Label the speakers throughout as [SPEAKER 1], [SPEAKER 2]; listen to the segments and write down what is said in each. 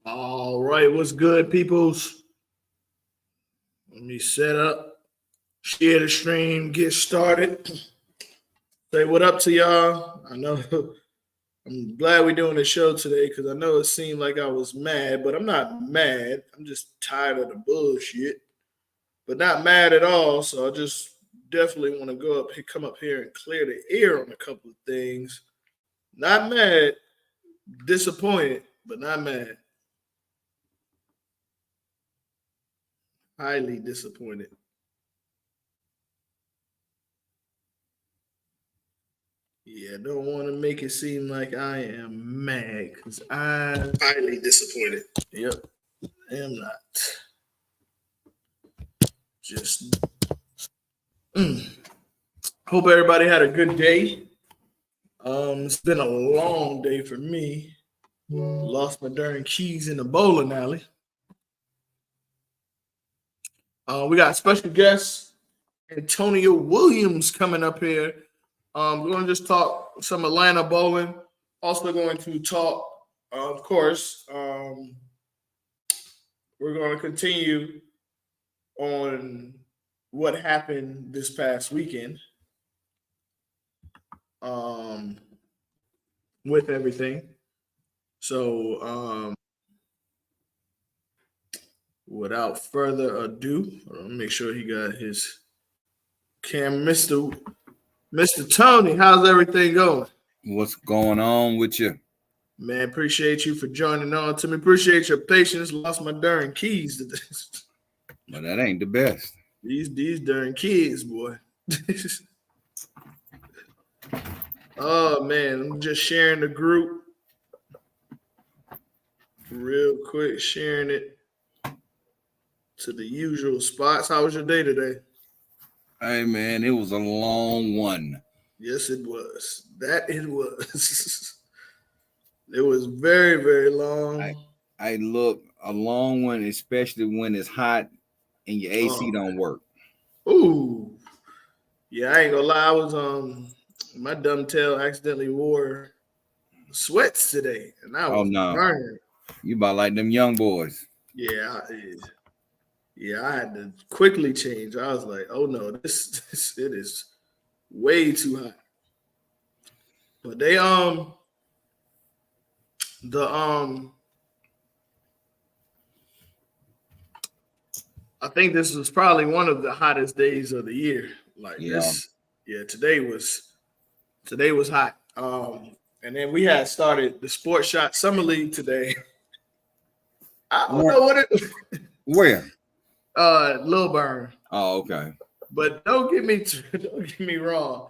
[SPEAKER 1] All right, what's good, peoples? Let me set up, share the stream, get started. Say what up to y'all. I know I'm glad we're doing the show today because I know it seemed like I was mad, but I'm not mad. I'm just tired of the bullshit, but not mad at all. So I just definitely want to come up here and clear the air on a couple of things. Not mad, disappointed, but not mad. Highly disappointed. Yeah, don't want to make it seem like I am mad because I'm highly disappointed. Yep, I am not. Just hope everybody had a good day. It's been a long day for me. Lost my darn keys in the bowling alley. We got special guest Antonio Williams coming up here. We're going to just talk some Atlanta bowling. Also going to talk, of course, we're going to continue on what happened this past weekend um, with everything. So, without further ado, I'll make sure he got his camera. Mr. Tony, how's everything going?
[SPEAKER 2] What's going on with you?
[SPEAKER 1] Man, appreciate you for joining on to me. Appreciate your patience. Lost my darn keys to this.
[SPEAKER 2] But that ain't the best.
[SPEAKER 1] These darn kids, boy. Oh man, I'm just sharing the group real quick, sharing it to the usual spots. How was your day today?
[SPEAKER 2] Hey man, it was a long one.
[SPEAKER 1] Yes, it was. That it was. It was very, very long.
[SPEAKER 2] I look a long one, especially when it's hot and your AC don't work.
[SPEAKER 1] Ooh. Yeah, I ain't gonna lie. I was my dumb tail accidentally wore sweats today, and I
[SPEAKER 2] Oh
[SPEAKER 1] was
[SPEAKER 2] no,
[SPEAKER 1] burning.
[SPEAKER 2] you about like them young boys.
[SPEAKER 1] Yeah, I had to quickly change. I was like, oh no, this it is way too hot. But they the I think this was probably one of the hottest days of the year. Like
[SPEAKER 2] Yeah.
[SPEAKER 1] Today was hot. And then we had started the Sports Shot Summer League today. I don't know what it
[SPEAKER 2] Where?
[SPEAKER 1] Lil Burn.
[SPEAKER 2] Oh, okay.
[SPEAKER 1] But don't get me wrong.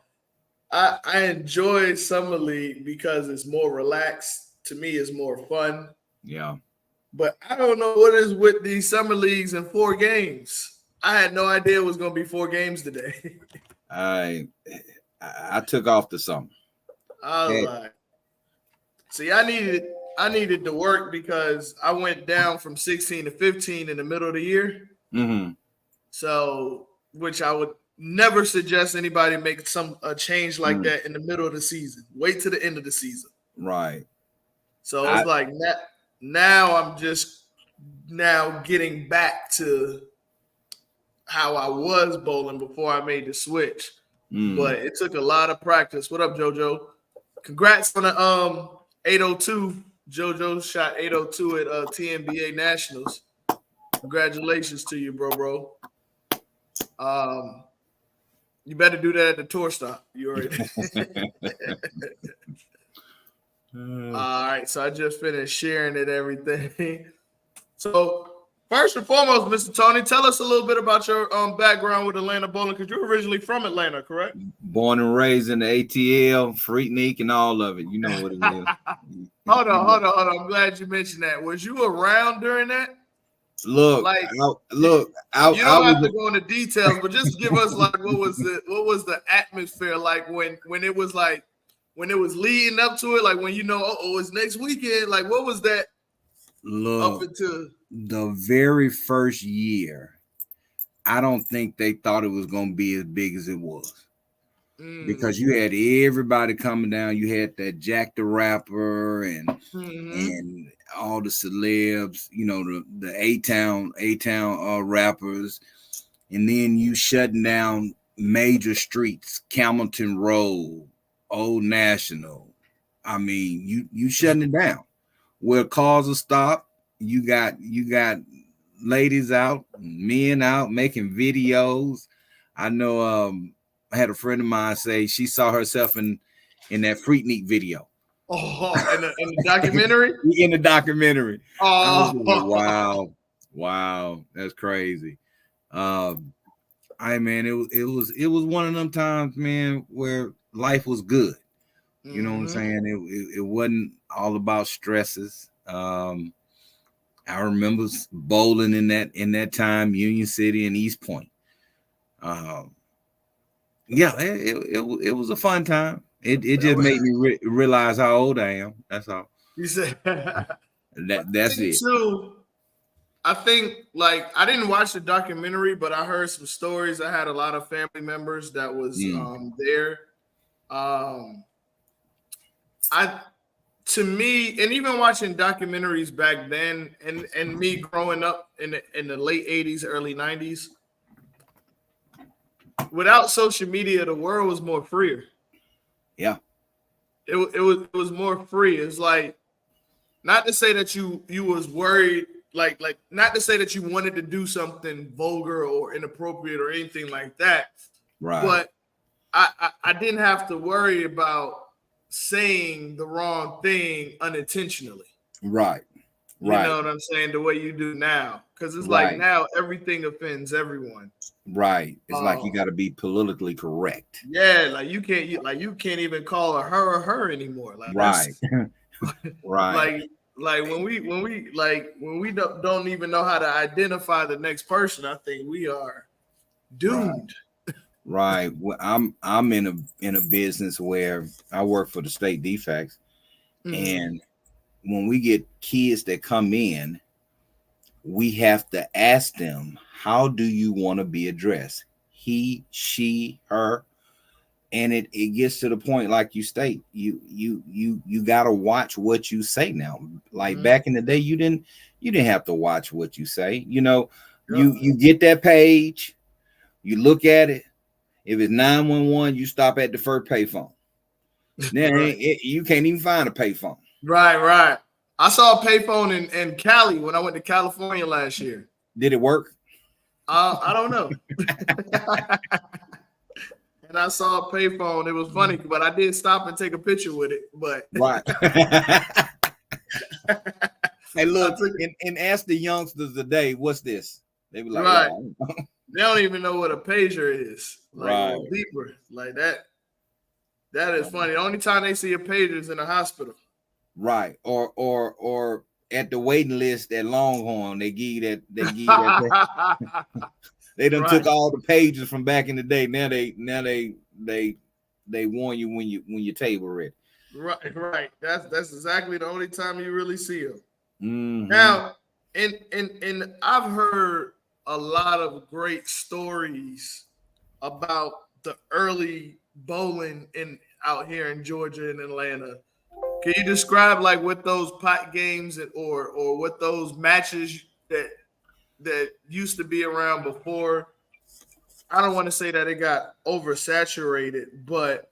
[SPEAKER 1] I enjoy Summer League because it's more relaxed. To me, it's more fun.
[SPEAKER 2] Yeah.
[SPEAKER 1] But I don't know what is with these summer leagues and 4 games. I had no idea it was going to be 4 games today.
[SPEAKER 2] I took off the summer.
[SPEAKER 1] I was like, see, I needed to work because I went down from 16 to 15 in the middle of the year.
[SPEAKER 2] Mm-hmm.
[SPEAKER 1] So, which I would never suggest anybody make a change like that in the middle of the season. Wait to the end of the season.
[SPEAKER 2] Right.
[SPEAKER 1] So it's like now I'm just now getting back to how I was bowling before I made the switch. But it took a lot of practice. What up, JoJo? Congrats on the 802. JoJo shot 802 at TNBA Nationals. Congratulations to you, bro. You better do that at the tour stop. You already. All right, so I just finished sharing it, everything. So first and foremost, Mr. Tony, tell us a little bit about your background with Atlanta bowling, because you're originally from Atlanta, correct?
[SPEAKER 2] Born and raised in the ATL, Freaknik, and all of it. You know what it is.
[SPEAKER 1] Hold on. I'm glad you mentioned that. Was you around during that?
[SPEAKER 2] Look,
[SPEAKER 1] like,
[SPEAKER 2] you
[SPEAKER 1] don't have to go into details, but just give us like what was the atmosphere like when it was like when it was leading up to it, like when it's next weekend, like what was that?
[SPEAKER 2] Look, up into the very first year, I don't think they thought it was going to be as big as it was. because you had everybody coming down. You had that Jack the Rapper and all the celebs, you know, the A-Town rappers, and then you shutting down major streets, Camilton Road, Old National. I mean, you shutting it down. Where cars will stop, you got ladies out, men out making videos. I know I had a friend of mine say she saw herself in that Freaknik video.
[SPEAKER 1] Oh, in the documentary?
[SPEAKER 2] In the documentary.
[SPEAKER 1] Oh,
[SPEAKER 2] like, wow, that's crazy. Man, it was one of them times, man, where life was good. You know what I'm saying? It wasn't all about stresses. I remember bowling in that time, Union City and East Point. Yeah, it was a fun time. It just made me realize how old I am. That's all.
[SPEAKER 1] You said
[SPEAKER 2] that's it.
[SPEAKER 1] Too, I think, like, I didn't watch the documentary, but I heard some stories. I had a lot of family members that was there. To me, and even watching documentaries back then, and me growing up in the late 80s, early 90s, without social media, the world was more freer.
[SPEAKER 2] Yeah.
[SPEAKER 1] It was more free. It's like, not to say that you was worried, like not to say that you wanted to do something vulgar or inappropriate or anything like that.
[SPEAKER 2] Right.
[SPEAKER 1] But I didn't have to worry about saying the wrong thing unintentionally.
[SPEAKER 2] Right.
[SPEAKER 1] You know what I'm saying? The way you do now. Because it's like now everything offends everyone.
[SPEAKER 2] Right. It's like you got to be politically correct.
[SPEAKER 1] Yeah, like you can't even call her or her anymore. Like,
[SPEAKER 2] right. Right.
[SPEAKER 1] Like when we don't even know how to identify the next person, I think we are doomed.
[SPEAKER 2] Right. Well, I'm in a business where I work for the state defects, and when we get kids that come in, we have to ask them, how do you want to be addressed? He, she, her. And it gets to the point, like you state, you gotta watch what you say now. Like back in the day, you didn't have to watch what you say. You know, you get that page, you look at it. If it's 911, you stop at the first payphone. Then you can't even find a payphone.
[SPEAKER 1] Right. I saw a payphone in Cali when I went to California last year.
[SPEAKER 2] Did it work?
[SPEAKER 1] I don't know. And I saw a payphone. It was funny, but I did stop and take a picture with it. But
[SPEAKER 2] right. Hey, look, and ask the youngsters today, what's this? They be like,
[SPEAKER 1] right. They don't even know what a pager is. Like,
[SPEAKER 2] right.
[SPEAKER 1] Beeper. Like that. That is funny. The only time they see a pager is in a hospital.
[SPEAKER 2] Right. Or at the waiting list at Longhorn, they give you that. They done took all the pages from back in the day. Now they warn you when your table ready.
[SPEAKER 1] Right. That's exactly the only time you really see them. Now, and I've heard a lot of great stories about the early bowling out here in Georgia and Atlanta. Can you describe like what those pot games or what those matches that used to be around before? I don't want to say that it got oversaturated, but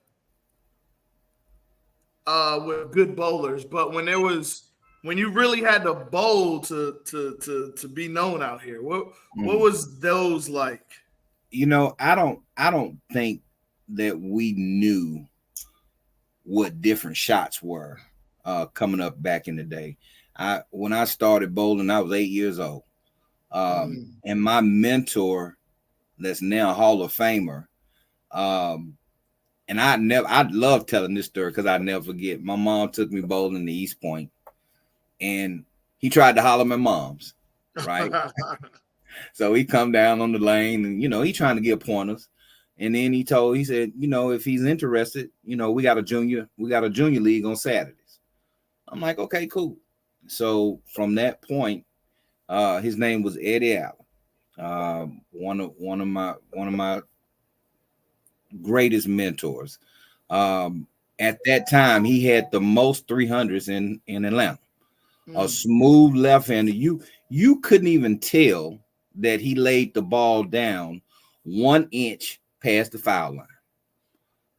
[SPEAKER 1] with good bowlers. But when you really had to bowl to be known out here, what was those like?
[SPEAKER 2] You know, I don't think that we knew what different shots were coming up back in the day. When I started bowling, I was 8 years old. And my mentor, that's now Hall of Famer, and I love telling this story because I never forget. My mom took me bowling to East Point, and he tried to holler my mom's, right? So he come down on the lane, and he trying to get pointers. And then he said, if he's interested, we got a junior league on Saturdays. I'm like, okay, cool. So from that point, his name was Eddie Allen. One of my greatest mentors. At that time, he had the most 300s in Atlanta. A smooth left-hander. You couldn't even tell that he laid the ball down 1 inch past the foul line.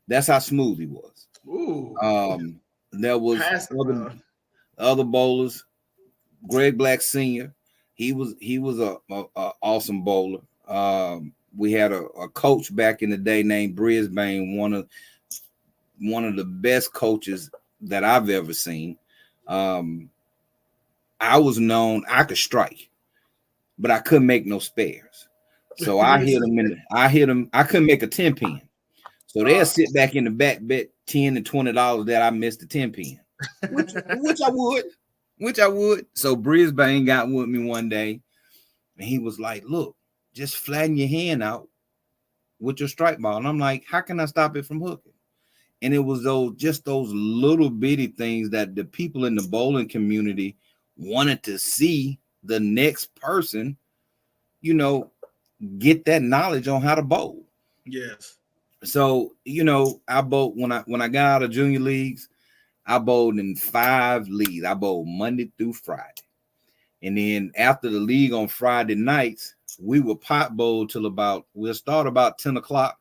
[SPEAKER 2] That's how smooth he was.
[SPEAKER 1] Ooh.
[SPEAKER 2] There was other bowlers. Greg Black Sr. He was a awesome bowler. We had a coach back in the day named Brisbane, one of the best coaches that I've ever seen. I was known I could strike, but I couldn't make no spares. So I hit him. I couldn't make a 10 pin. So they'll sit back in the back, bet $10 and $20 that I missed the 10 pin, which I would. So Brisbane got with me one day, and he was like, "Look, just flatten your hand out with your strike ball." And I'm like, "How can I stop it from hooking?" And it was those little bitty things that the people in the bowling community wanted to see the next person, get that knowledge on how to bowl.
[SPEAKER 1] Yes.
[SPEAKER 2] So, I bowled when I got out of junior leagues, I bowled in 5 leagues. I bowled Monday through Friday. And then after the league on Friday nights, we would pot bowl we'll start about 10 o'clock.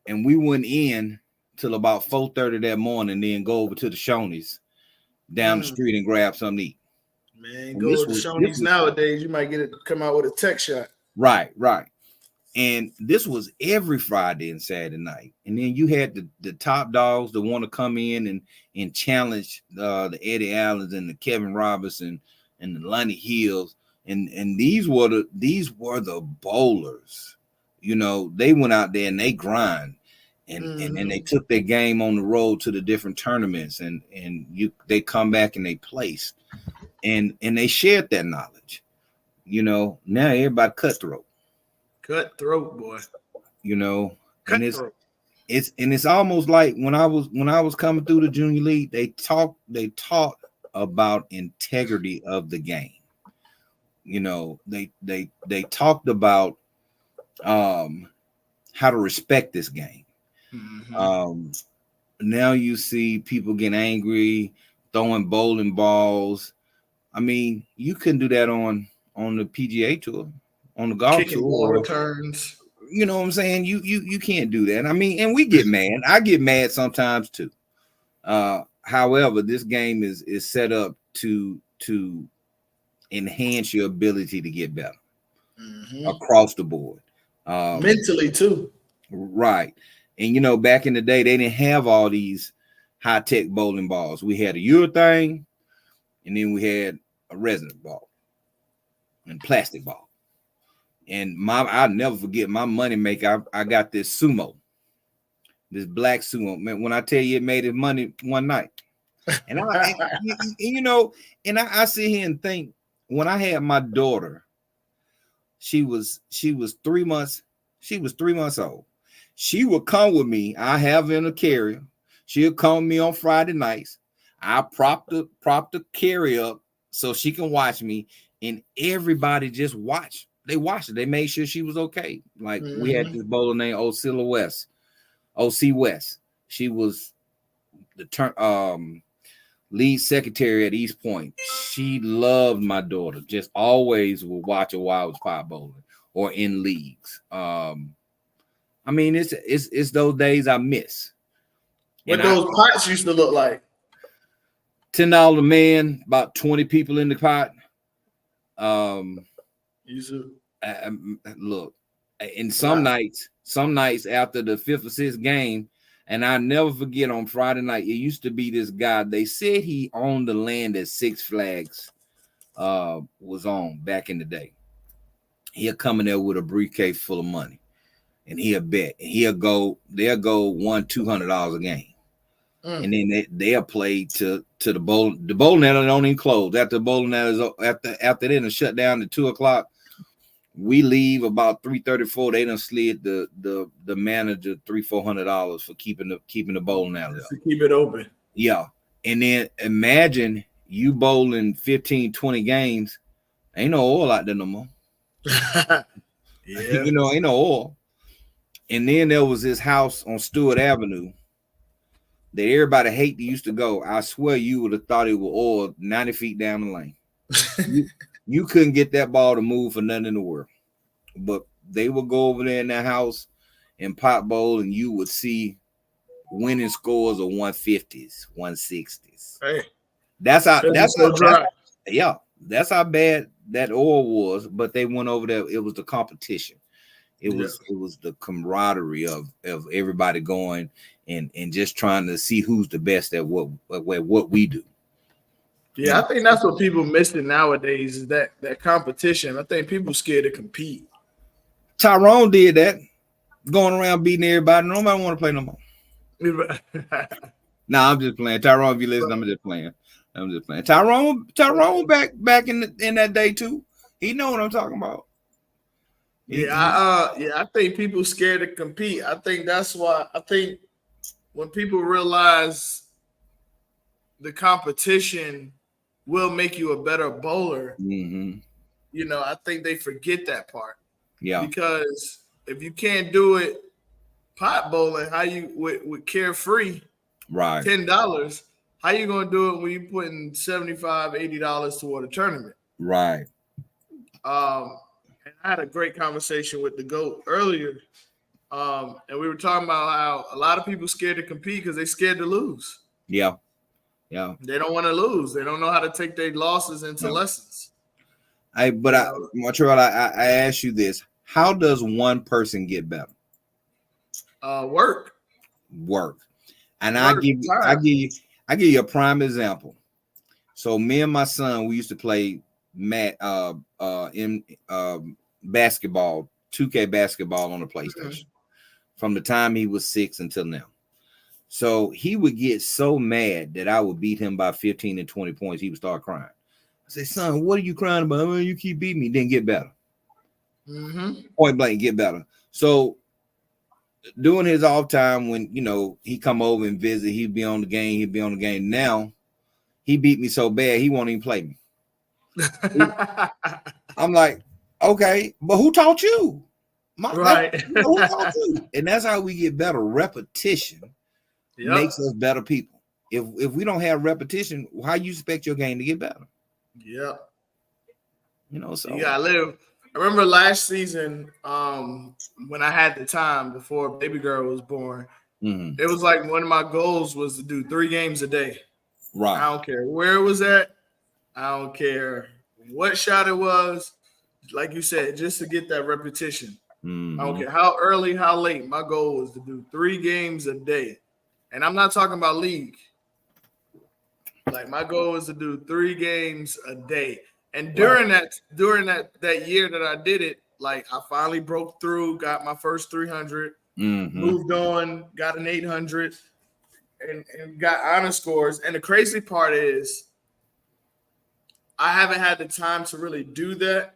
[SPEAKER 2] And we went in till about 4:30 that morning, then go over to the Shoney's down the street and grab something to eat.
[SPEAKER 1] Man, go to Shoney's nowadays, you might come out with a tech shot.
[SPEAKER 2] Right. And this was every Friday and Saturday night. And then you had the top dogs that want to come in and challenge the Eddie Allens and the Kevin Robinson and the Lonnie Hills. And these were the bowlers. They went out there and they grind. And they took their game on the road to the different tournaments, and they come back and they placed, and they shared that knowledge. Now everybody cutthroat,
[SPEAKER 1] boy.
[SPEAKER 2] And it's almost like when I was coming through the junior league, they taught about integrity of the game. They talked about how to respect this game. Now you see people getting angry, throwing bowling balls. I mean, you couldn't do that on the PGA tour, on the golf
[SPEAKER 1] tour. Ball returns.
[SPEAKER 2] You know what I'm saying? You can't do that. I mean, and we get mad. I get mad sometimes too. However, this game is set up to enhance your ability to get better across the board.
[SPEAKER 1] Mentally too.
[SPEAKER 2] Right. And, back in the day, they didn't have all these high-tech bowling balls. We had a urethane, and then we had a resin ball and plastic ball. And I'll never forget my money maker. I got this sumo, this black sumo. Man, when I tell you it made his money one night. And I sit here and think, when I had my daughter, she was 3 months. She was 3 months old. She would come with me. I have her in a carrier. She'll come with me on Friday nights. I prop the carrier up so she can watch me, and everybody just watched. They watched it. They made sure she was okay. Like we had this bowler named OC West. She was the lead secretary at East Point. She loved my daughter. Just always would watch her while I was pot bowling or in leagues. I mean, it's those days I miss.
[SPEAKER 1] What those pots used to look like?
[SPEAKER 2] $10 a man, about 20 people in the pot. Look, and some nights after the 5th or 6th game, and I never forget on Friday night, it used to be this guy. They said he owned the land that Six Flags was on back in the day. He'll come in there with a briefcase full of money. And he'll bet. They'll go $100-$200 a game. And then they'll play to the bowl. The bowling alley don't even close. After the bowling alley is after they done shut down at 2 o'clock, we leave about 3:34. They done slid the manager $300-$400 for keeping the bowling alley up.
[SPEAKER 1] To keep it open.
[SPEAKER 2] Yeah. And then imagine you bowling 15-20 games. Ain't no oil out there no more.
[SPEAKER 1] Yeah.
[SPEAKER 2] Ain't no oil. And then there was this house on Stewart Avenue that everybody used to go. I swear you would have thought it was oil 90 feet down the lane. You couldn't get that ball to move for nothing in the world. But they would go over there in that house and pot bowl, and you would see winning scores of 150s, 160s.
[SPEAKER 1] Hey,
[SPEAKER 2] that's how
[SPEAKER 1] dry.
[SPEAKER 2] That's how bad that oil was. But they went over there. It was the competition. It was the camaraderie of everybody going and just trying to see who's the best at what we do.
[SPEAKER 1] Yeah, I think that's what people missing nowadays is that competition. I think people scared to compete.
[SPEAKER 2] Tyrone did that, going around beating everybody. Nobody want to play no more. Nah, I'm just playing. Tyrone, if you listen, I'm just playing. Tyrone back in that day too. He know what I'm talking about.
[SPEAKER 1] I think people scared to compete. I think that's why. I think when people realize the competition will make you a better bowler, I think they forget that part.
[SPEAKER 2] Yeah.
[SPEAKER 1] Because if you can't do it pot bowling, how you with carefree,
[SPEAKER 2] right?
[SPEAKER 1] $10, how you gonna do it when you putting $75, $80 toward a tournament?
[SPEAKER 2] Right.
[SPEAKER 1] And I had a great conversation with the GOAT earlier. And we were talking about how a lot of people scared to compete because they're scared to lose.
[SPEAKER 2] Yeah. Yeah.
[SPEAKER 1] They don't want to lose. They don't know how to take their losses into lessons.
[SPEAKER 2] Montreal, I ask you this. How does one person get better?
[SPEAKER 1] Work.
[SPEAKER 2] And I give you a prime example. So me and my son, we used to play in basketball, 2K basketball on the PlayStation from the time he was 6 until now. So he would get so mad that I would beat him by 15 and 20 points. He would start crying. I say, son, what are you crying about? Well, you keep beating me, then get better. Point blank, get better. So during his off time, when he come over and visit, he'd be on the game. Now he beat me so bad he won't even play me. I'm like, okay, but who taught you?
[SPEAKER 1] Right.
[SPEAKER 2] Who taught you? And that's how we get better. Repetition makes us better people. If we don't have repetition, how you expect your game to get better?
[SPEAKER 1] Yep.
[SPEAKER 2] So
[SPEAKER 1] you gotta live. I remember last season, when I had the time before baby girl was born, it was like one of my goals was to do 3 games a day.
[SPEAKER 2] Right.
[SPEAKER 1] I don't care where it was at. I don't care what shot it was. Like you said, just to get that repetition. I don't care how early, how late. My goal was to do 3 games a day. And I'm not talking about league. Like my goal was to do 3 games a day. And during that year that I did it, like I finally broke through, got my first 300, moved on, got an 800, and got honor scores. And the crazy part is I haven't had the time to really do that.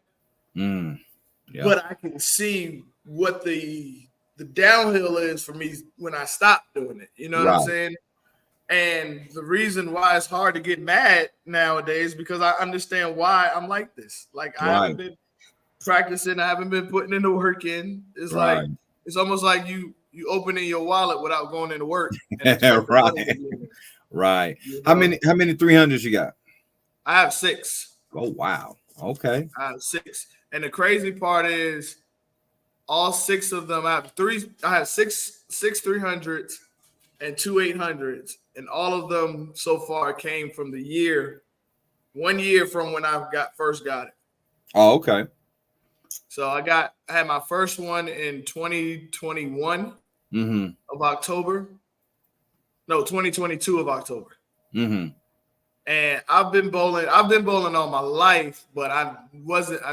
[SPEAKER 1] But I can see what the downhill is for me when I stop doing it. You know what I'm saying? And the reason why it's hard to get mad nowadays because I understand why I'm like this. Like I haven't been practicing, I haven't been putting in the work in. It's like it's almost like you opening your wallet without going into work.
[SPEAKER 2] Right. How many 300s you got?
[SPEAKER 1] I have 6.
[SPEAKER 2] Oh wow. Okay.
[SPEAKER 1] I have 6. And the crazy part is all 6 of them I have 6 300s and 2 800s. And all of them so far came from 1 year from when I first got it.
[SPEAKER 2] Oh, okay.
[SPEAKER 1] So I had my first one in 2021 of October. No, 2022 of October. And I've been bowling all my life, but I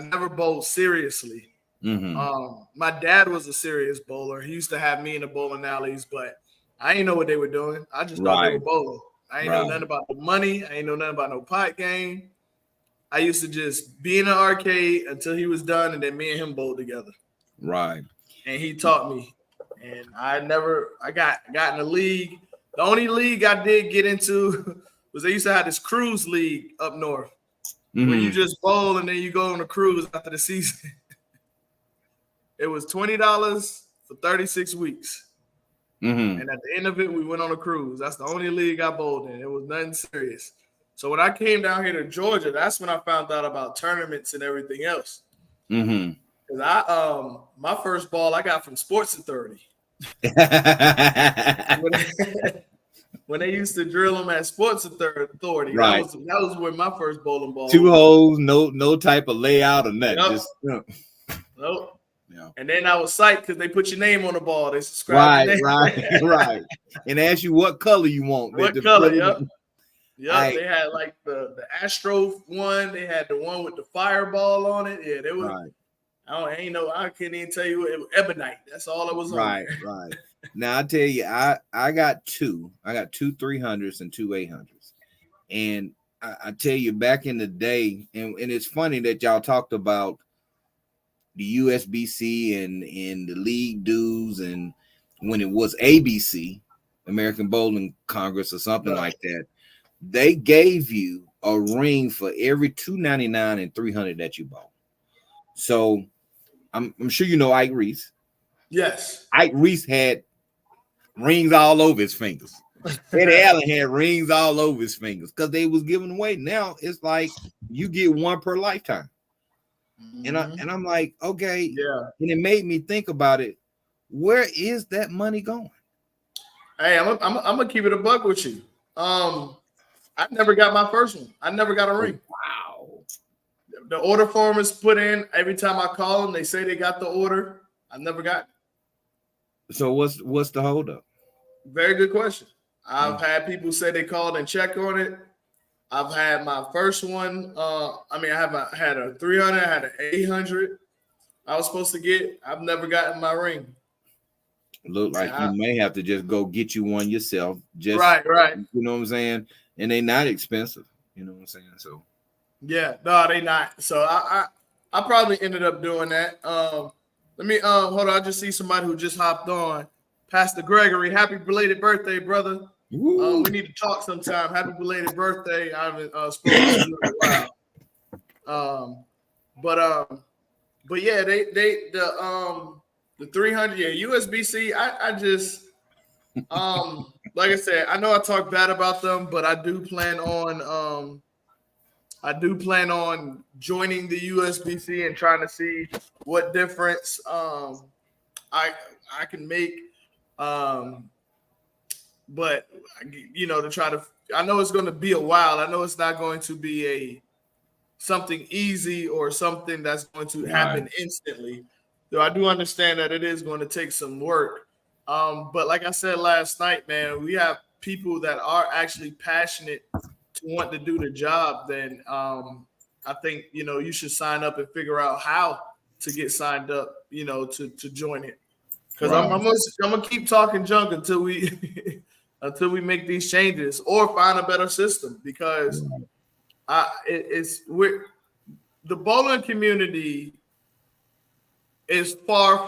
[SPEAKER 1] never bowled seriously. My dad was a serious bowler. He used to have me in the bowling alleys, but I didn't know what they were doing. I just thought they were bowling. I ain't know nothing about the money. I ain't know nothing about no pot game. I used to just be in the arcade until he was done, and then me and him bowled together.
[SPEAKER 2] Right.
[SPEAKER 1] And he taught me. And I got in the league. The only league I did get into was they used to have this cruise league up north where you just bowl and then you go on a cruise after the season. It was $20 for 36 weeks.
[SPEAKER 2] Mm-hmm.
[SPEAKER 1] And at the end of it, we went on a cruise. That's the only league I bowled in. It was nothing serious. So when I came down here to Georgia, that's when I found out about tournaments and everything else.
[SPEAKER 2] Mm-hmm.
[SPEAKER 1] Because my first ball I got from Sports Authority. When they used to drill them at Sports Authority,
[SPEAKER 2] Right.
[SPEAKER 1] that was where my first bowling ball.
[SPEAKER 2] 2 holes, no type of layout or nothing.
[SPEAKER 1] Yep.
[SPEAKER 2] Just
[SPEAKER 1] Nope.
[SPEAKER 2] yeah.
[SPEAKER 1] And then I was psyched because they put your name on the ball. They subscribe your name.
[SPEAKER 2] Right. And ask you what color you want.
[SPEAKER 1] What color? Yep.
[SPEAKER 2] Right.
[SPEAKER 1] They had like the Astro one. They had the one with the fireball on it. Yeah, they was.
[SPEAKER 2] Right.
[SPEAKER 1] I couldn't even tell you. It was ebonite. That's all it was.
[SPEAKER 2] Right. Right. Now I tell you, I got two 300s and 2 800s, and I tell you, back in the day, and it's funny that y'all talked about the USBC and the league dues, and when it was ABC, American Bowling Congress or something like that, they gave you a ring for every 299 and 300 that you bought. So I'm sure you know Ike Reese.
[SPEAKER 1] Yes.
[SPEAKER 2] Ike Reese had rings all over his fingers. Eddie Allen had rings all over his fingers because they was giving away. Now it's like you get one per lifetime.
[SPEAKER 1] Mm-hmm.
[SPEAKER 2] And I'm like, okay,
[SPEAKER 1] yeah.
[SPEAKER 2] And it made me think about it. Where is that money going?
[SPEAKER 1] Hey, I'm gonna keep it a buck with you. I never got my first one. I never got a ring.
[SPEAKER 2] Wow.
[SPEAKER 1] The order form is put in every time I call them. They say they got the order. I never got it.
[SPEAKER 2] So what's the holdup?
[SPEAKER 1] Very good question. I've had people say they called and check on it. I've had my first one. I had a 300, I had an 800. I was supposed to get. I've never gotten my ring.
[SPEAKER 2] Look like you may have to just go get you one yourself. Just
[SPEAKER 1] right.
[SPEAKER 2] You know what I'm saying? And they're not expensive. You know what I'm saying? So
[SPEAKER 1] yeah, no, they not. So I probably ended up doing that. Let me hold on. I just see somebody who just hopped on. Pastor Gregory, happy belated birthday, brother. We need to talk sometime. Happy belated birthday. I haven't spoken to you in a while. But yeah, the 300, yeah, USBC. I just like I said, I know I talk bad about them, but I do plan on joining the USBC and trying to see what difference I can make. But to try to, I know it's going to be a while. I know it's not going to be something easy or something that's going to happen instantly. Though I do understand that it is going to take some work. But like I said last night, man, we have people that are actually passionate to want to do the job. Then I think you should sign up and figure out how to get signed up. To join it. Because I'm gonna keep talking junk until we until we make these changes or find a better system. Because the bowling community is far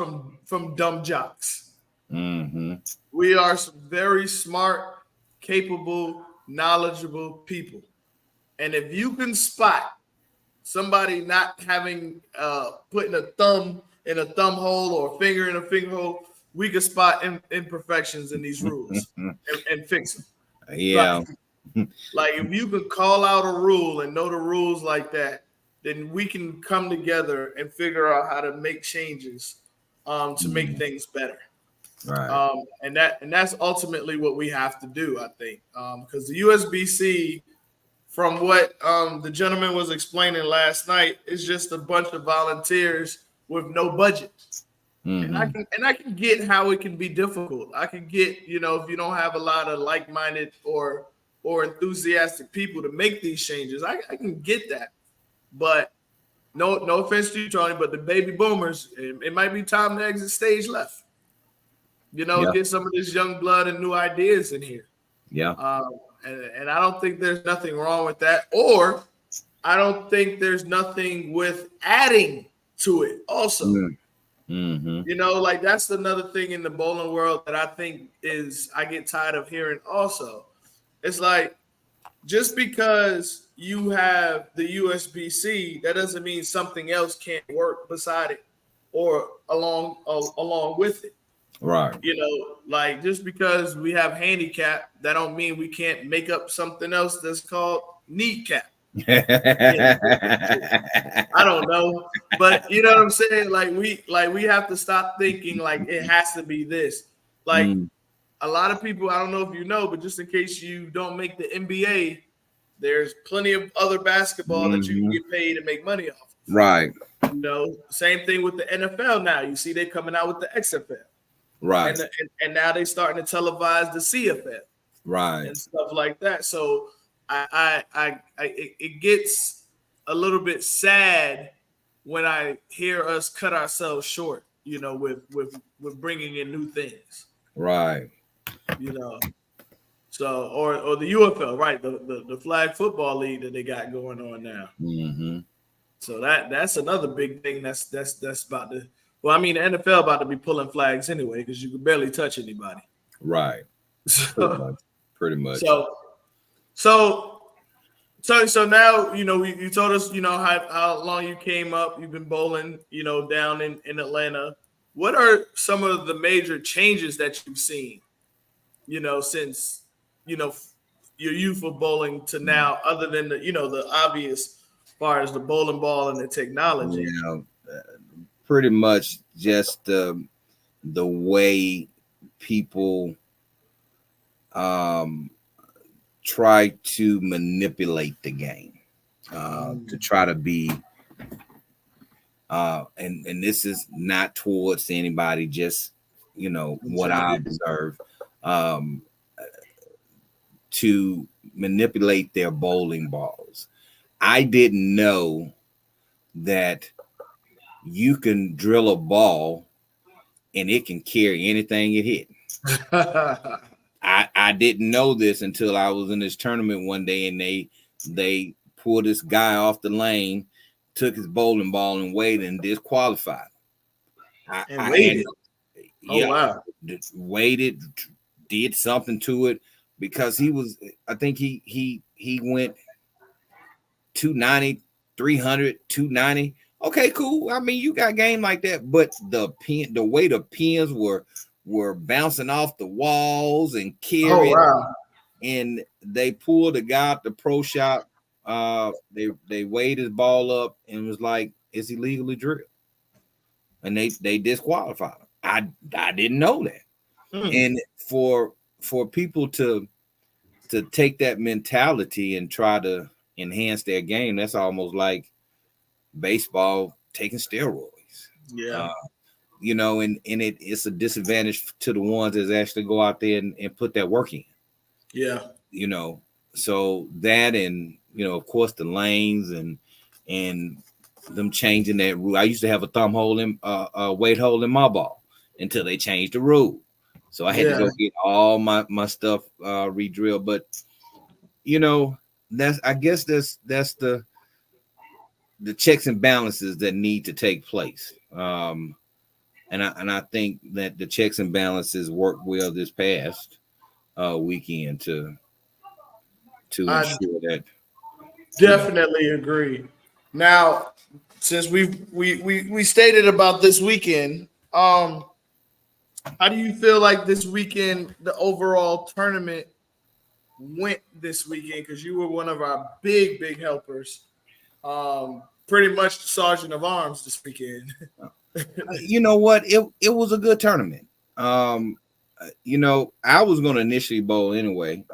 [SPEAKER 1] from dumb jocks.
[SPEAKER 2] Mm-hmm.
[SPEAKER 1] We are some very smart, capable, knowledgeable people, and if you can spot somebody not having putting a thumb in a thumb hole or a finger in a finger hole, we can spot imperfections in these rules and fix them.
[SPEAKER 2] Yeah.
[SPEAKER 1] Like if you can call out a rule and know the rules like that, then we can come together and figure out how to make changes to make things better.
[SPEAKER 2] Right.
[SPEAKER 1] And that's ultimately what we have to do, I think, because the USBC, from what the gentleman was explaining last night, is just a bunch of volunteers with no budget.
[SPEAKER 2] Mm-hmm.
[SPEAKER 1] And I can get how it can be difficult. I can get, if you don't have a lot of like-minded or enthusiastic people to make these changes, I can get that. But no offense to you, Tony, but the baby boomers, it might be time to exit stage left. Get some of this young blood and new ideas in here.
[SPEAKER 2] Yeah.
[SPEAKER 1] And I don't think there's nothing wrong with that. Or I don't think there's nothing with adding to it also.
[SPEAKER 2] Mm-hmm.
[SPEAKER 1] Like that's another thing in the bowling world that I think I get tired of hearing also. It's like, just because you have the USBC, that doesn't mean something else can't work beside it or along with it.
[SPEAKER 2] Right.
[SPEAKER 1] You know, like just because we have handicap, that don't mean we can't make up something else that's called kneecap. I don't know, but you know what I'm saying. Like we have to stop thinking like it has to be this. Like
[SPEAKER 2] Mm,
[SPEAKER 1] a lot of people, I don't know if you know, but just in case you don't make the NBA, there's plenty of other basketball that you can
[SPEAKER 2] mhm.
[SPEAKER 1] get paid and make money off.
[SPEAKER 2] Right.
[SPEAKER 1] You know, same thing with the NFL now. You see, they coming out with the XFL,
[SPEAKER 2] Right.
[SPEAKER 1] and now they starting to televise the CFL
[SPEAKER 2] Right.
[SPEAKER 1] and stuff like that. So it gets a little bit sad when I hear us cut ourselves short, you know, with bringing in new things,
[SPEAKER 2] Right.
[SPEAKER 1] you know. So or the UFL, right? The flag football league that they got going on now.
[SPEAKER 2] Hmm.
[SPEAKER 1] So that's another big thing that's about to. Well, I mean, the NFL about to be pulling flags anyway because you can barely touch anybody.
[SPEAKER 2] Right. Pretty
[SPEAKER 1] So
[SPEAKER 2] much. Pretty much.
[SPEAKER 1] so so so now you know you told us you know how long you came up. You've been bowling, you know, down in Atlanta. What are some of the major changes that you've seen? You know, since you know your youth of bowling to now, other than the you know the obvious as far as the bowling ball and the technology.
[SPEAKER 2] Yeah. Pretty much just the way people um try to manipulate the game, to try to be and this is not towards anybody, just you know what I observe, um to manipulate their bowling balls. I didn't know that you can drill a ball and it can carry anything it hit. I didn't know this until I was in this tournament one day and they pulled this guy off the lane, took his bowling ball and weighed and disqualified.
[SPEAKER 1] And
[SPEAKER 2] I
[SPEAKER 1] waited.
[SPEAKER 2] had,
[SPEAKER 1] Oh
[SPEAKER 2] yeah,
[SPEAKER 1] wow.
[SPEAKER 2] waited, did something to it because he was, I think he went 290, 300, 290. Okay, cool. I mean, you got game like that, but the way the pins were bouncing off the walls and
[SPEAKER 1] Oh
[SPEAKER 2] carrying,
[SPEAKER 1] wow.
[SPEAKER 2] and they pulled the guy at the pro shop. They weighed his ball up and was like, "Is he legally drilled?" And they disqualified him. I didn't know that.
[SPEAKER 1] Hmm.
[SPEAKER 2] And for people to take that mentality and try to enhance their game, that's almost like baseball taking steroids.
[SPEAKER 1] Yeah.
[SPEAKER 2] Uh, you know, and it's a disadvantage to the ones that actually go out there and put that work in.
[SPEAKER 1] Yeah.
[SPEAKER 2] You know, so that, and you know, of course, the lanes and them changing that rule. I used to have a thumb hole in a weight hole in my ball until they changed the rule. So I had to
[SPEAKER 1] Yeah.
[SPEAKER 2] go get all my stuff re-drilled. But you know, I guess that's the checks and balances that need to take place. And I think that the checks and balances worked well this past weekend to
[SPEAKER 1] I
[SPEAKER 2] ensure that, you know.
[SPEAKER 1] definitely agree. Now, since we stated about this weekend, how do you feel like this weekend, the overall tournament went this weekend? Because you were one of our big helpers. Pretty much the sergeant of arms this weekend.
[SPEAKER 2] You know what? It was a good tournament. You know, I was going to initially bowl anyway.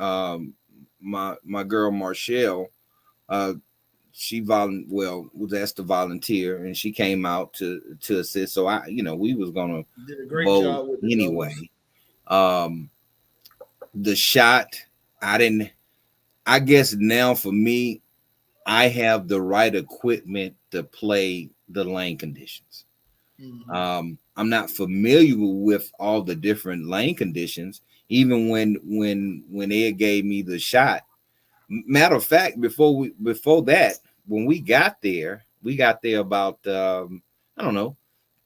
[SPEAKER 2] My girl Marshall, uh, she was asked to volunteer, and she came out to assist. So you know, we was going to
[SPEAKER 1] Did a great
[SPEAKER 2] bowl
[SPEAKER 1] job with the
[SPEAKER 2] anyway.
[SPEAKER 1] doubles.
[SPEAKER 2] The shot, I didn't. I guess now for me, I have the right equipment to play the lane conditions.
[SPEAKER 1] Mhm.
[SPEAKER 2] I'm not familiar with all the different lane conditions. Even when Ed gave me the shot. Matter of fact, before that, when we got there about I don't know,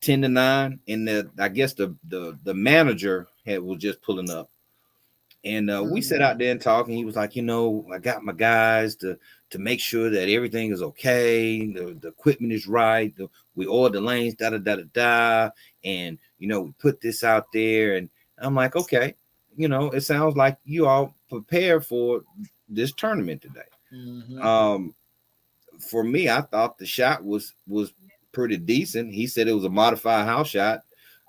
[SPEAKER 2] 10 to 9, and I guess the manager was just pulling up, And we sat out there and talked, and he was like, I got my guys to make sure that everything is okay, the equipment is right, we ordered the lanes, da da da da da, and we put this out there, and I'm like, okay, it sounds like you all prepared for this tournament today. For me, I thought the shot was pretty decent. He said it was a modified house shot.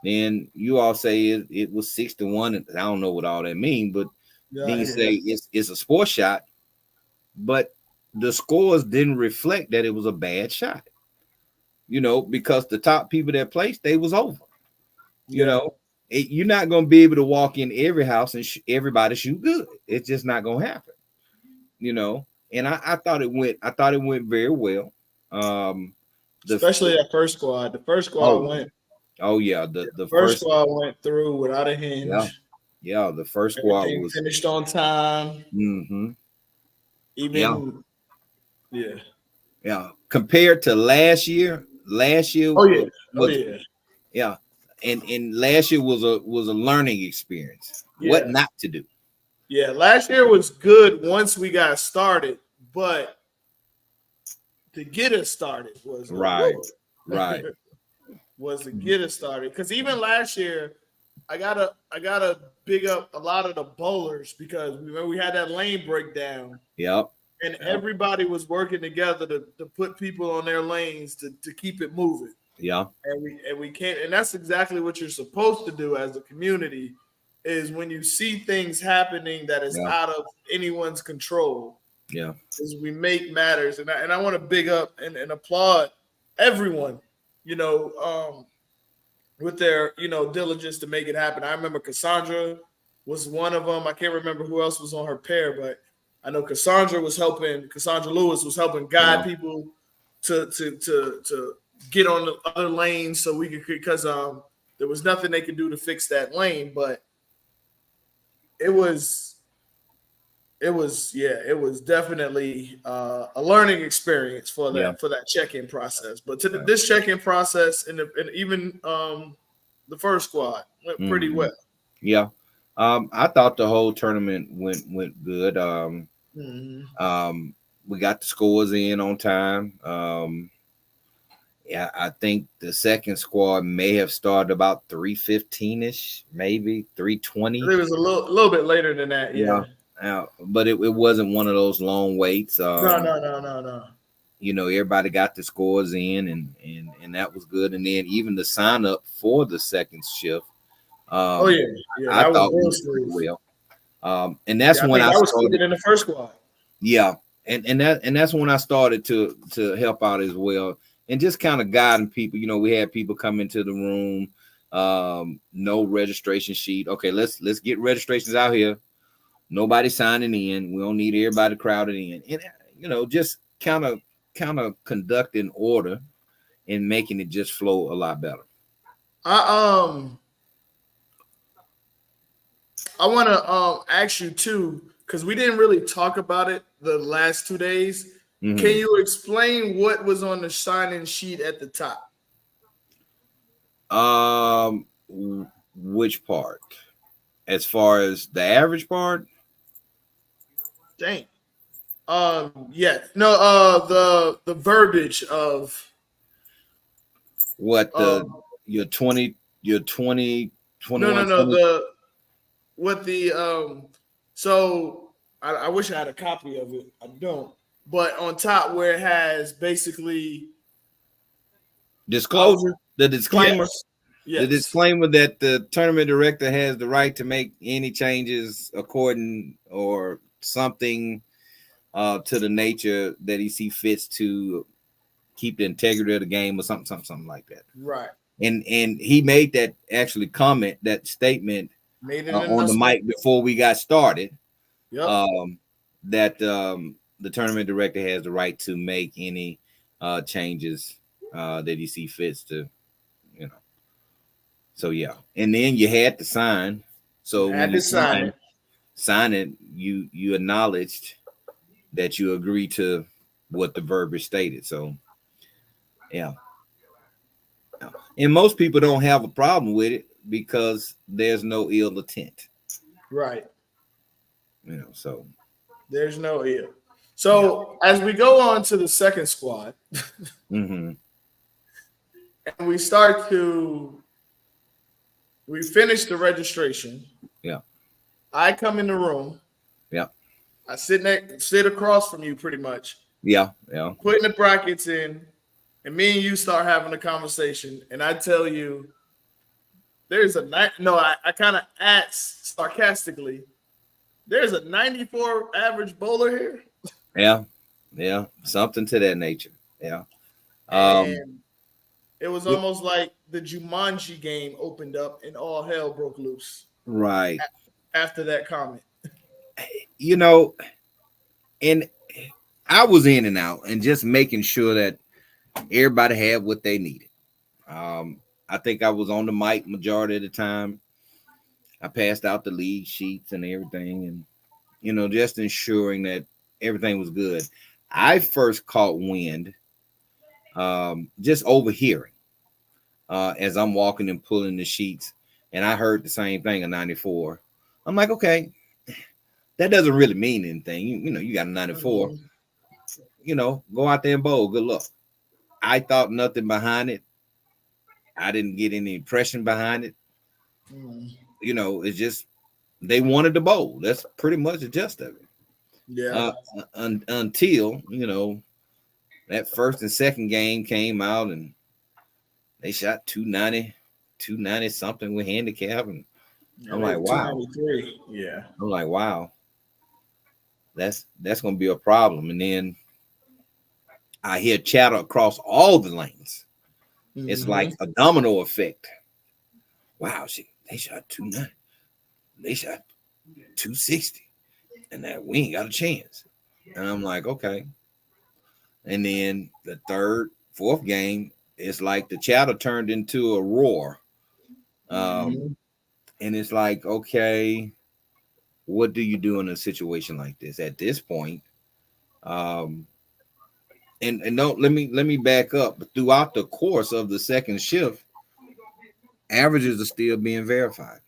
[SPEAKER 2] Then you all say it was 6-1. And I don't know what all that means, but then you say it's a sports shot, but the scores didn't reflect that it was a bad shot. Because the top people that placed, they was over. You're not going to be able to walk in every house and everybody shoot good. It's just not going to happen. And I thought it went very well.
[SPEAKER 1] Especially that first squad. The first squad went.
[SPEAKER 2] Oh yeah, the
[SPEAKER 1] first squad went through without a hinge.
[SPEAKER 2] Yeah, the first squad was
[SPEAKER 1] finished on time.
[SPEAKER 2] Mm-hmm.
[SPEAKER 1] Even
[SPEAKER 2] yeah. Compared to last year. Yeah. And last year was a learning experience. What not to do.
[SPEAKER 1] Yeah, last year was good once we got started, but to get us started was
[SPEAKER 2] right.
[SPEAKER 1] was to get us started. Because even last year, I gotta big up a lot of the bowlers because we had that lane breakdown.
[SPEAKER 2] Yep.
[SPEAKER 1] And everybody was working together to put people on their lanes to keep it moving.
[SPEAKER 2] Yeah.
[SPEAKER 1] And we can't, and that's exactly what you're supposed to do as a community, is when you see things happening that is out of anyone's control.
[SPEAKER 2] Yeah.
[SPEAKER 1] Is we make matters. And I want to big up and applaud everyone, with their, diligence to make it happen. I remember Cassandra was one of them. I can't remember who else was on her pair, but I know Cassandra Lewis was helping guide people to get on the other lanes so we could, because there was nothing they could do to fix that lane, but it was definitely a learning experience for that check-in process. But this check-in process and even the first squad went pretty well.
[SPEAKER 2] Yeah. I thought the whole tournament went good. We got the scores in on time. I think the second squad may have started about 3:15ish, maybe 3:20.
[SPEAKER 1] It was a little bit later than that. Yeah.
[SPEAKER 2] But it wasn't one of those long waits.
[SPEAKER 1] No.
[SPEAKER 2] Everybody got the scores in, and that was good. And then even the sign up for the second shift. I thought was pretty well. And that's when I started
[SPEAKER 1] in the first squad.
[SPEAKER 2] Yeah, and that's when I started to help out as well, and just kind of guiding people. We had people come into the room, no registration sheet. Okay, let's get registrations out here. Nobody signing in. We don't need everybody crowded in, and just kind of conducting order and making it just flow a lot better.
[SPEAKER 1] I want to ask you too, because we didn't really talk about it the last 2 days. Mm-hmm. Can you explain what was on the sign-in sheet at the top?
[SPEAKER 2] Which part? As far as the average part?
[SPEAKER 1] Dang. Yeah. No, the verbiage of
[SPEAKER 2] what your 20 21.
[SPEAKER 1] No. So I wish I had a copy of it. I don't. But on top where it has basically
[SPEAKER 2] disclosure, the disclaimer.
[SPEAKER 1] Yes.
[SPEAKER 2] The disclaimer that the tournament director has the right to make any changes according or something to the nature that he sees fits to keep the integrity of the game or something like that.
[SPEAKER 1] Right.
[SPEAKER 2] And he made that actually comment, that statement on the mic before we got started.
[SPEAKER 1] Yep.
[SPEAKER 2] That the tournament director has the right to make any changes that he sees fits to, So yeah, and then you had to sign. So when you sign it, you acknowledged that you agree to what the verbiage stated. So yeah. And most people don't have a problem with it because there's no ill intent.
[SPEAKER 1] Right.
[SPEAKER 2] So
[SPEAKER 1] There's no here. So as we go on to the second squad,
[SPEAKER 2] mm-hmm.
[SPEAKER 1] and we finish the registration.
[SPEAKER 2] Yeah.
[SPEAKER 1] I come in the room.
[SPEAKER 2] Yeah.
[SPEAKER 1] I sit across from you pretty much.
[SPEAKER 2] Yeah.
[SPEAKER 1] Putting the brackets in, and me and you start having a conversation, and I tell you, there's a night. No, I kind of ask sarcastically. There's a 94 average bowler here.
[SPEAKER 2] Yeah. Something to that nature. Yeah.
[SPEAKER 1] And it was almost like the Jumanji game opened up and all hell broke loose.
[SPEAKER 2] Right.
[SPEAKER 1] After that comment.
[SPEAKER 2] And I was in and out and just making sure that everybody had what they needed. I think I was on the mic majority of the time. I passed out the lead sheets and everything, and just ensuring that everything was good. I first caught wind, just overhearing, as I'm walking and pulling the sheets, and I heard the same thing, a 94. I'm like, okay, that doesn't really mean anything. You got a 94. Go out there and bowl. Good luck. I thought nothing behind it. I didn't get any impression behind it. It's just they wanted to bowl. That's pretty much the gist of it.
[SPEAKER 1] Yeah.
[SPEAKER 2] Until that first and second game came out and they shot 290 something with handicap, and I'm like, wow.
[SPEAKER 1] Yeah.
[SPEAKER 2] I'm like, wow. That's gonna be a problem. And then I hear chatter across all the lanes. It's like a domino effect. Wow, they shot 290. They shot 260. And that we ain't got a chance. And I'm like, okay. And then the third, fourth game, it's like the chatter turned into a roar. And it's like, okay, what do you do in a situation like this? At this point, and don't let me back up. Throughout the course of the second shift, averages are still being verified.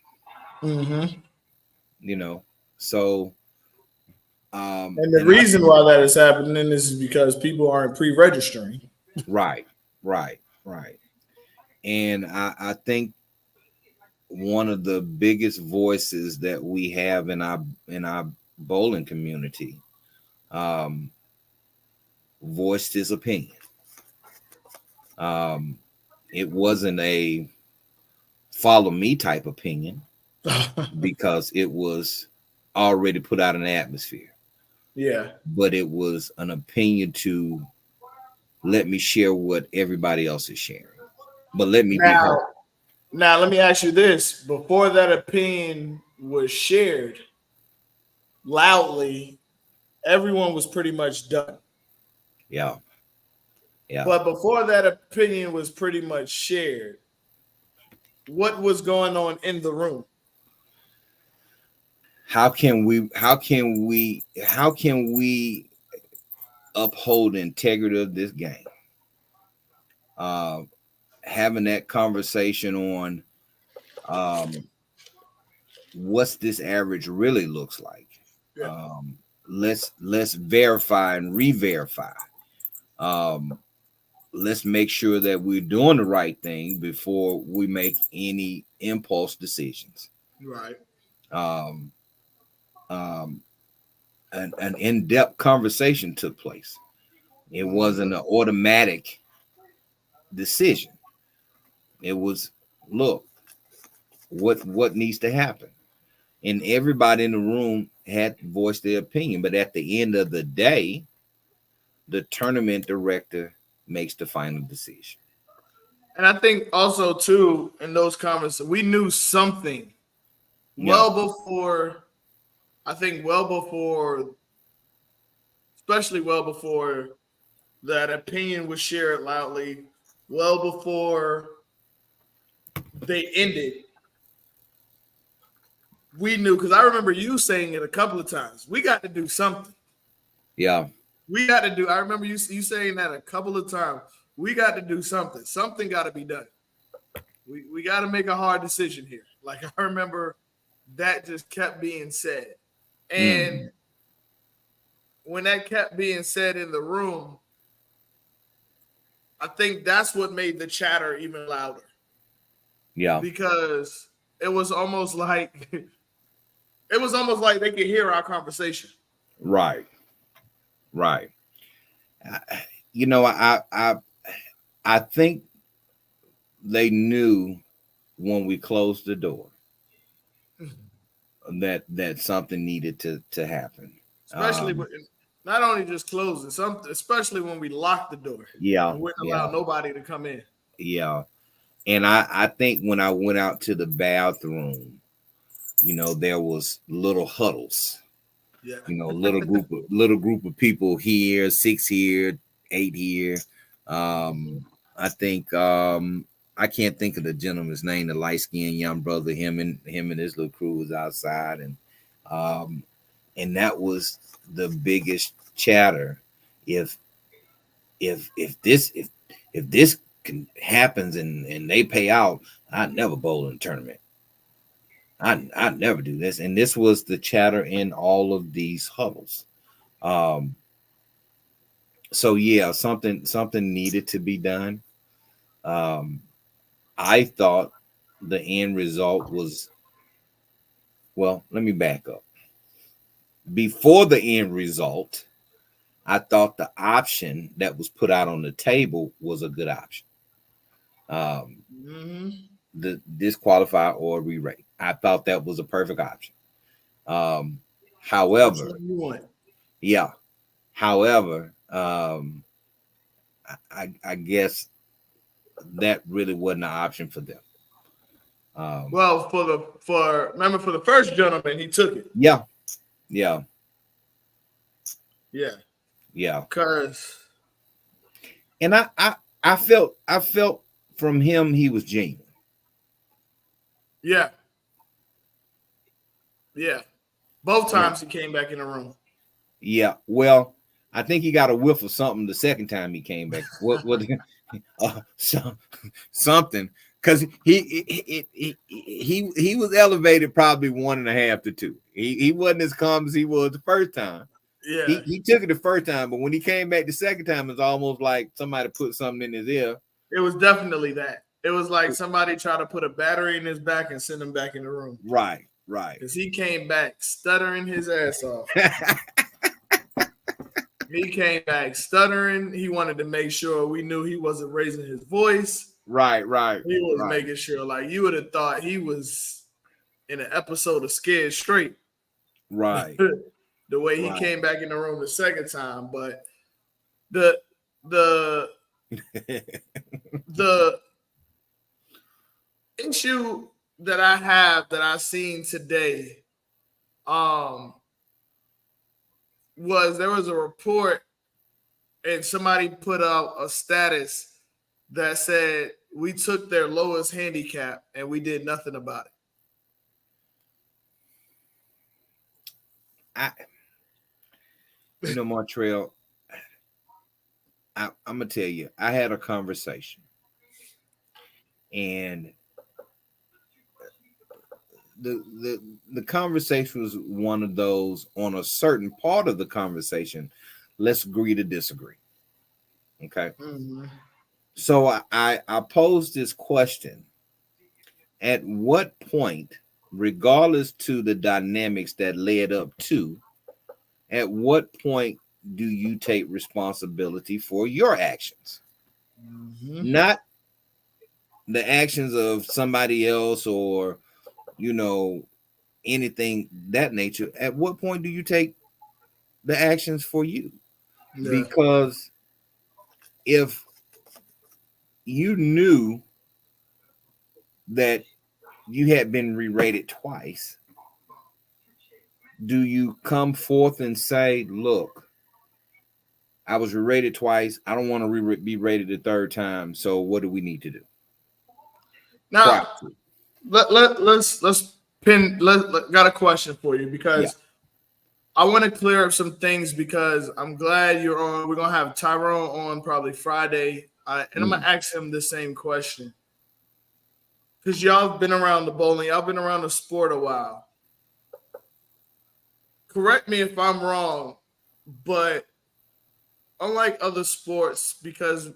[SPEAKER 2] So
[SPEAKER 1] and the reason why that is happening is because people aren't pre-registering.
[SPEAKER 2] Right. And I think one of the biggest voices that we have in our bowling community voiced his opinion. It wasn't a follow me type opinion because it was already put out in the atmosphere.
[SPEAKER 1] Yeah.
[SPEAKER 2] But it was an opinion to let me share what everybody else is sharing. But let me be heard.
[SPEAKER 1] Now, let me ask you this. Before that opinion was shared loudly, everyone was pretty much done.
[SPEAKER 2] Yeah.
[SPEAKER 1] But before that opinion was pretty much shared, what was going on in the room?
[SPEAKER 2] How can we uphold the integrity of this game? Having that conversation on what's this average really looks like. Yeah. Let's verify and re-verify. Let's make sure that we're doing the right thing before we make any impulse decisions.
[SPEAKER 1] Right.
[SPEAKER 2] An in-depth conversation took place. It wasn't an automatic decision. It was, look, what needs to happen, and everybody in the room had voiced their opinion. But at the end of the day, the tournament director makes the final decision.
[SPEAKER 1] And I think also too in those comments, we knew something before. I think especially well before that opinion was shared loudly, well before they ended. We knew, because I remember you saying it a couple of times. We got to do something.
[SPEAKER 2] Yeah.
[SPEAKER 1] We got to do. I remember you saying that a couple of times. We got to do something. Something got to be done. We got to make a hard decision here. Like I remember that just kept being said. And when that kept being said in the room, I think that's what made the chatter even louder.
[SPEAKER 2] Yeah.
[SPEAKER 1] Because it was almost like they could hear our conversation.
[SPEAKER 2] Right. Right. You know, I think they knew when we closed the door that something needed to happen.
[SPEAKER 1] Especially not only just closing, especially when we locked the door
[SPEAKER 2] Yeah.
[SPEAKER 1] and wouldn't
[SPEAKER 2] Yeah.
[SPEAKER 1] allow nobody to come in.
[SPEAKER 2] Yeah. And I think when I went out to the bathroom, you know, there was little huddles.
[SPEAKER 1] Yeah.
[SPEAKER 2] You know, little group of people here, 6 here, 8 here. I think I can't think of the gentleman's name, the light-skinned young brother. Him and his little crew was outside, and that was the biggest chatter. If this happens and they pay out, I'd never bowl in a tournament. I'd never do this. And this was the chatter in all of these huddles. So yeah, something needed to be done. I thought the end result was, well, let me back up. Before the end result, I thought the option that was put out on the table was a good option. The disqualify or re-rate. I thought that was a perfect option. However, yeah. However, I guess that really wasn't an option for them.
[SPEAKER 1] Well, for the first gentleman, he took it.
[SPEAKER 2] Yeah.
[SPEAKER 1] Because,
[SPEAKER 2] and I felt from him he was genuine.
[SPEAKER 1] Yeah. Both times he came back in the room.
[SPEAKER 2] Yeah. Well, I think he got a whiff of something the second time he came back. What something, because he was elevated probably 1.5 to 2. He wasn't as calm as he was the first time.
[SPEAKER 1] Yeah,
[SPEAKER 2] he took it the first time, but when he came back the second time, it's almost like somebody put something in his ear.
[SPEAKER 1] It was definitely that. It was like somebody tried to put a battery in his back and send him back in the room.
[SPEAKER 2] Right.
[SPEAKER 1] Because he came back stuttering his ass off. He came back stuttering. He wanted to make sure we knew he wasn't raising his voice.
[SPEAKER 2] Right.
[SPEAKER 1] He was making sure, like, you would have thought he was in an episode of Scared Straight.
[SPEAKER 2] Right.
[SPEAKER 1] The way he came back in the room the second time. But the issue that I have that I seen today was there was a report and somebody put out a status that said we took their lowest handicap and we did nothing about
[SPEAKER 2] it. Montreal, I'm gonna tell you, I had a conversation, and the conversation was one of those, on a certain part of the conversation, let's agree to disagree. Okay. So I posed this question: at what point, regardless to the dynamics that led up to, at what point do you take responsibility for your actions? Not the actions of somebody else or, anything that nature. At what point do you take the actions for you? Yeah. Because if you knew that you had been re-rated twice, do you come forth and say, look, I was re-rated twice, I don't want to be rated the third time, so what do we need to do?
[SPEAKER 1] Now, let's got a question for you, because I want to clear up some things, because I'm glad you're on. We're gonna have Tyrone on probably Friday, and I'm gonna ask him the same question, because y'all been around the bowling, y'all been around the sport a while. correct me if I'm wrong, but unlike other sports, because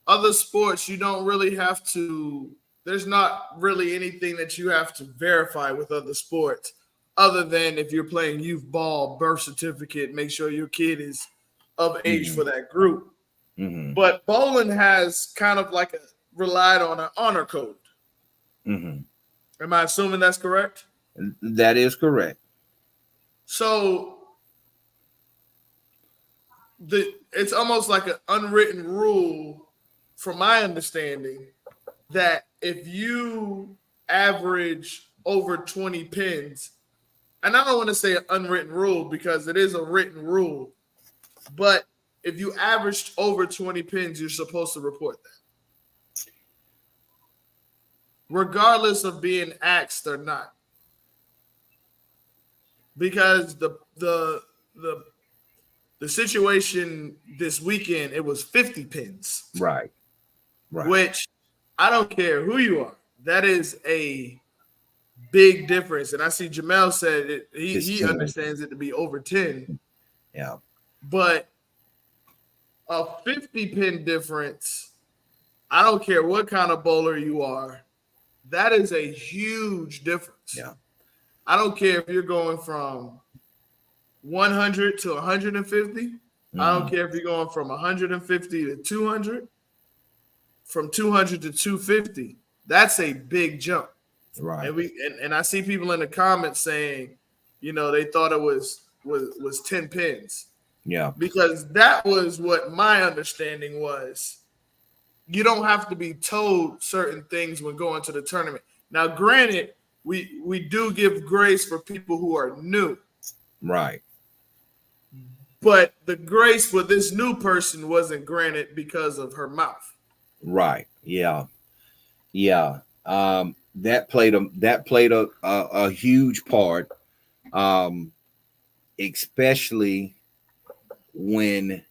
[SPEAKER 1] other sports you don't really have to. There's not really anything that you have to verify with other sports, other than if you're playing youth ball, birth certificate, make sure your kid is of age
[SPEAKER 2] Mm-hmm.
[SPEAKER 1] for that group.
[SPEAKER 2] Mm-hmm.
[SPEAKER 1] But bowling has kind of like relied on an honor code.
[SPEAKER 2] Mm-hmm.
[SPEAKER 1] Am I assuming that's correct?
[SPEAKER 2] That is correct.
[SPEAKER 1] So it's almost like an unwritten rule, from my understanding, that if you average over 20 pins, and I don't want to say an unwritten rule because it is a written rule, but if you averaged over 20 pins, you're supposed to report that, regardless of being axed or not. Because the situation this weekend, it was 50 pins,
[SPEAKER 2] Right. Right.
[SPEAKER 1] which I don't care who you are. That is a big difference. And I see Jamel said it,
[SPEAKER 2] It's
[SPEAKER 1] he
[SPEAKER 2] 10.
[SPEAKER 1] understands it to be over 10.
[SPEAKER 2] Yeah.
[SPEAKER 1] But a 50 pin difference, I don't care what kind of bowler you are, that is a huge difference.
[SPEAKER 2] Yeah.
[SPEAKER 1] I don't care if you're going from 100 to 150. I don't care if you're going from 150 to 200, from 200 to 250. That's a big jump.
[SPEAKER 2] Right.
[SPEAKER 1] And I see people in the comments saying, they thought it was 10 pins.
[SPEAKER 2] Yeah.
[SPEAKER 1] Because that was what my understanding was. You don't have to be told certain things when going to the tournament. Now, granted, we do give grace for people who are new.
[SPEAKER 2] Right.
[SPEAKER 1] But the grace for this new person wasn't granted because of her mouth.
[SPEAKER 2] Right. Yeah. Yeah. That played a huge part. Especially when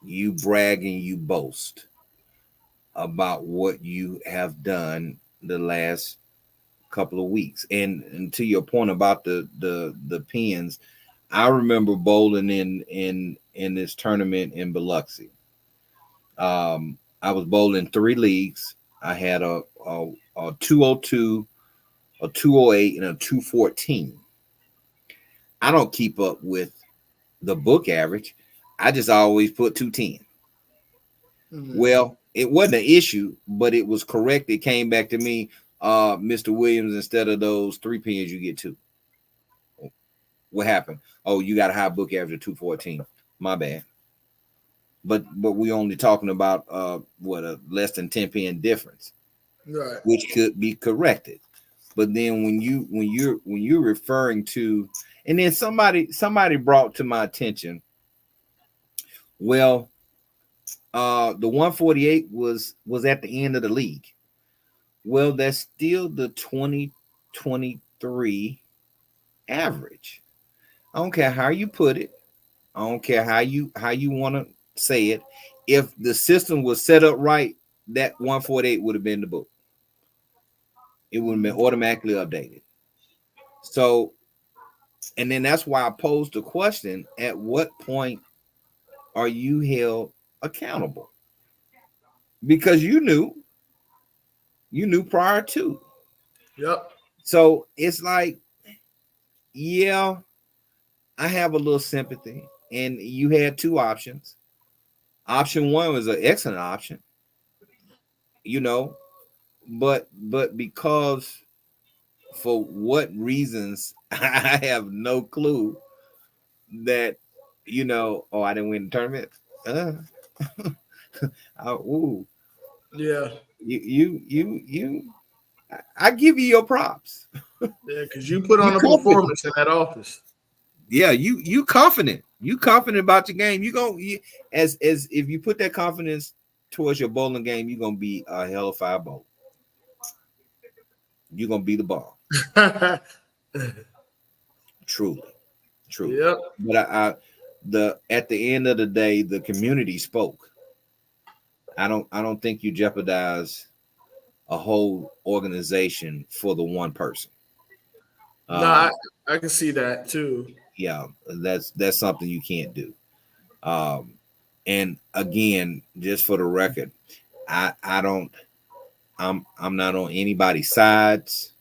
[SPEAKER 2] you brag and you boast about what you have done the last couple of weeks. And to your point about the pins, I remember bowling in this tournament in Biloxi. I was bowling 3 leagues. I had a 202, a 208, and a 214. I don't keep up with the book average. I just always put 210. Mm-hmm. Well, it wasn't an issue, but it was correct. It came back to me, Mr. Williams, instead of those 3 pins, you get 2. What happened? Oh, you got a high book average of 214. My bad. But we only talking about a less than 10 pin difference,
[SPEAKER 1] right?
[SPEAKER 2] Which could be corrected. But then when you're referring to, and then somebody brought to my attention, well, the 148 was at the end of the league. Well, that's still the 2023 average. I don't care how you put it. I don't care how you want to say it. If the system was set up right, that 148 would have been the book. It would have been automatically updated. So, and then that's why I posed the question: at what point are you held accountable? Because you knew prior to.
[SPEAKER 1] Yep.
[SPEAKER 2] So it's like, yeah, I have a little sympathy. And you had 2 options. Option 1 was an excellent option, but because for what reasons, I have no clue that, oh, I didn't win the tournament. Ooh.
[SPEAKER 1] Yeah.
[SPEAKER 2] You I give you your props.
[SPEAKER 1] Yeah, because you put on a performance in that office.
[SPEAKER 2] Yeah, you confident. You confident about your game. As if you put that confidence towards your bowling game, you're gonna be a hell of a bowler. You're gonna be the ball. Truly.
[SPEAKER 1] Yep.
[SPEAKER 2] But at the end of the day, the community spoke. I don't think you jeopardize a whole organization for the one person.
[SPEAKER 1] No, I can see that too.
[SPEAKER 2] yeah, that's something you can't do. And again, just for the record, I don't I'm not on anybody's sides.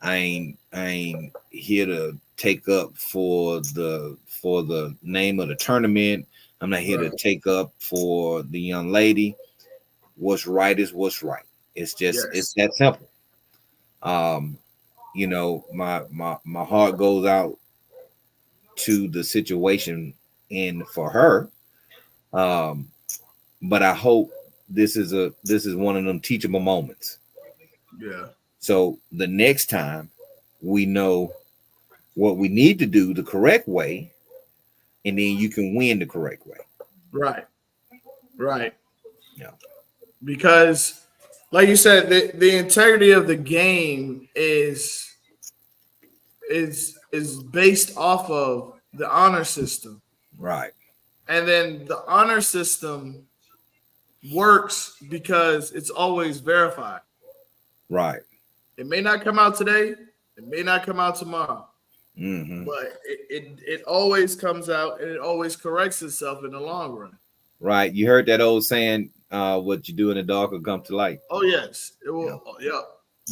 [SPEAKER 2] I ain't here to take up for the name of the tournament. I'm not here to
[SPEAKER 1] Right.
[SPEAKER 2] take up for the young lady. What's right is what's right. It's
[SPEAKER 1] Yes.
[SPEAKER 2] that simple. Um, my heart goes out to the situation and for her. Um, but I hope this is one of them teachable moments.
[SPEAKER 1] Yeah.
[SPEAKER 2] So the next time we know what we need to do the correct way, and then you can win the correct way.
[SPEAKER 1] Right. Right.
[SPEAKER 2] Yeah.
[SPEAKER 1] Because, like you said, the integrity of the game is based off of the honor system,
[SPEAKER 2] Right.
[SPEAKER 1] and then the honor system works because it's always verified.
[SPEAKER 2] Right.
[SPEAKER 1] It may not come out today. It may not come out tomorrow,
[SPEAKER 2] Hmm.
[SPEAKER 1] but it always comes out and it always corrects itself in the long run.
[SPEAKER 2] Right. You heard that old saying, what you do in the dark will come to light.
[SPEAKER 1] Oh yes, it
[SPEAKER 2] Yeah.
[SPEAKER 1] will. Yeah.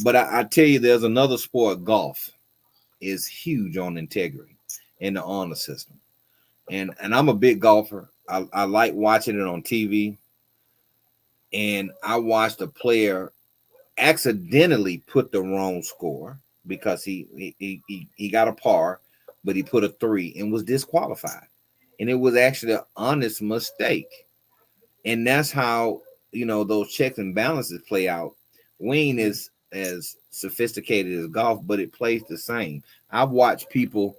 [SPEAKER 2] But I tell you, there's another sport, golf, is huge on integrity in the honor system. And I'm a big golfer. I like watching it on TV. And I watched a player accidentally put the wrong score because he got a par, but he put a three and was disqualified. And it was actually an honest mistake. And that's how those checks and balances play out. We ain't as sophisticated as golf, but it plays the same. I've watched people,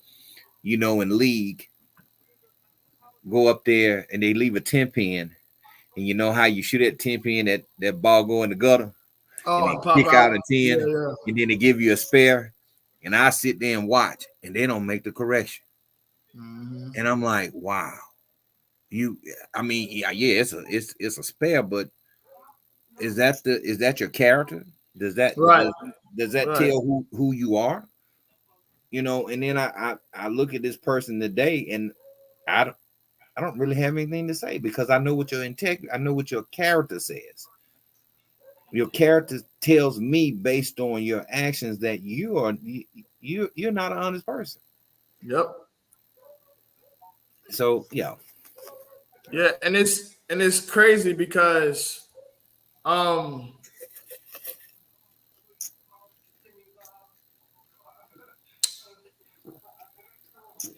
[SPEAKER 2] in league go up there and they leave a 10 pin, and you know how you shoot at 10 pin, that ball go in the gutter and
[SPEAKER 1] Oh,
[SPEAKER 2] they
[SPEAKER 1] and pop
[SPEAKER 2] kick out a
[SPEAKER 1] out.
[SPEAKER 2] 10,
[SPEAKER 1] Yeah, yeah.
[SPEAKER 2] and then they give you a spare. And I sit there and watch, and they don't make the correction.
[SPEAKER 1] Hmm.
[SPEAKER 2] And I'm like, wow. I mean, yeah, it's a spare, but is that your character? Does that
[SPEAKER 1] Right.
[SPEAKER 2] does that
[SPEAKER 1] Right.
[SPEAKER 2] tell who you are? And then I look at this person today, and I don't, I don't really have anything to say because I know what your integrity, I know what your character says. Your character tells me based on your actions that you're not an honest person.
[SPEAKER 1] Yep.
[SPEAKER 2] So yeah.
[SPEAKER 1] Yeah, and it's crazy because um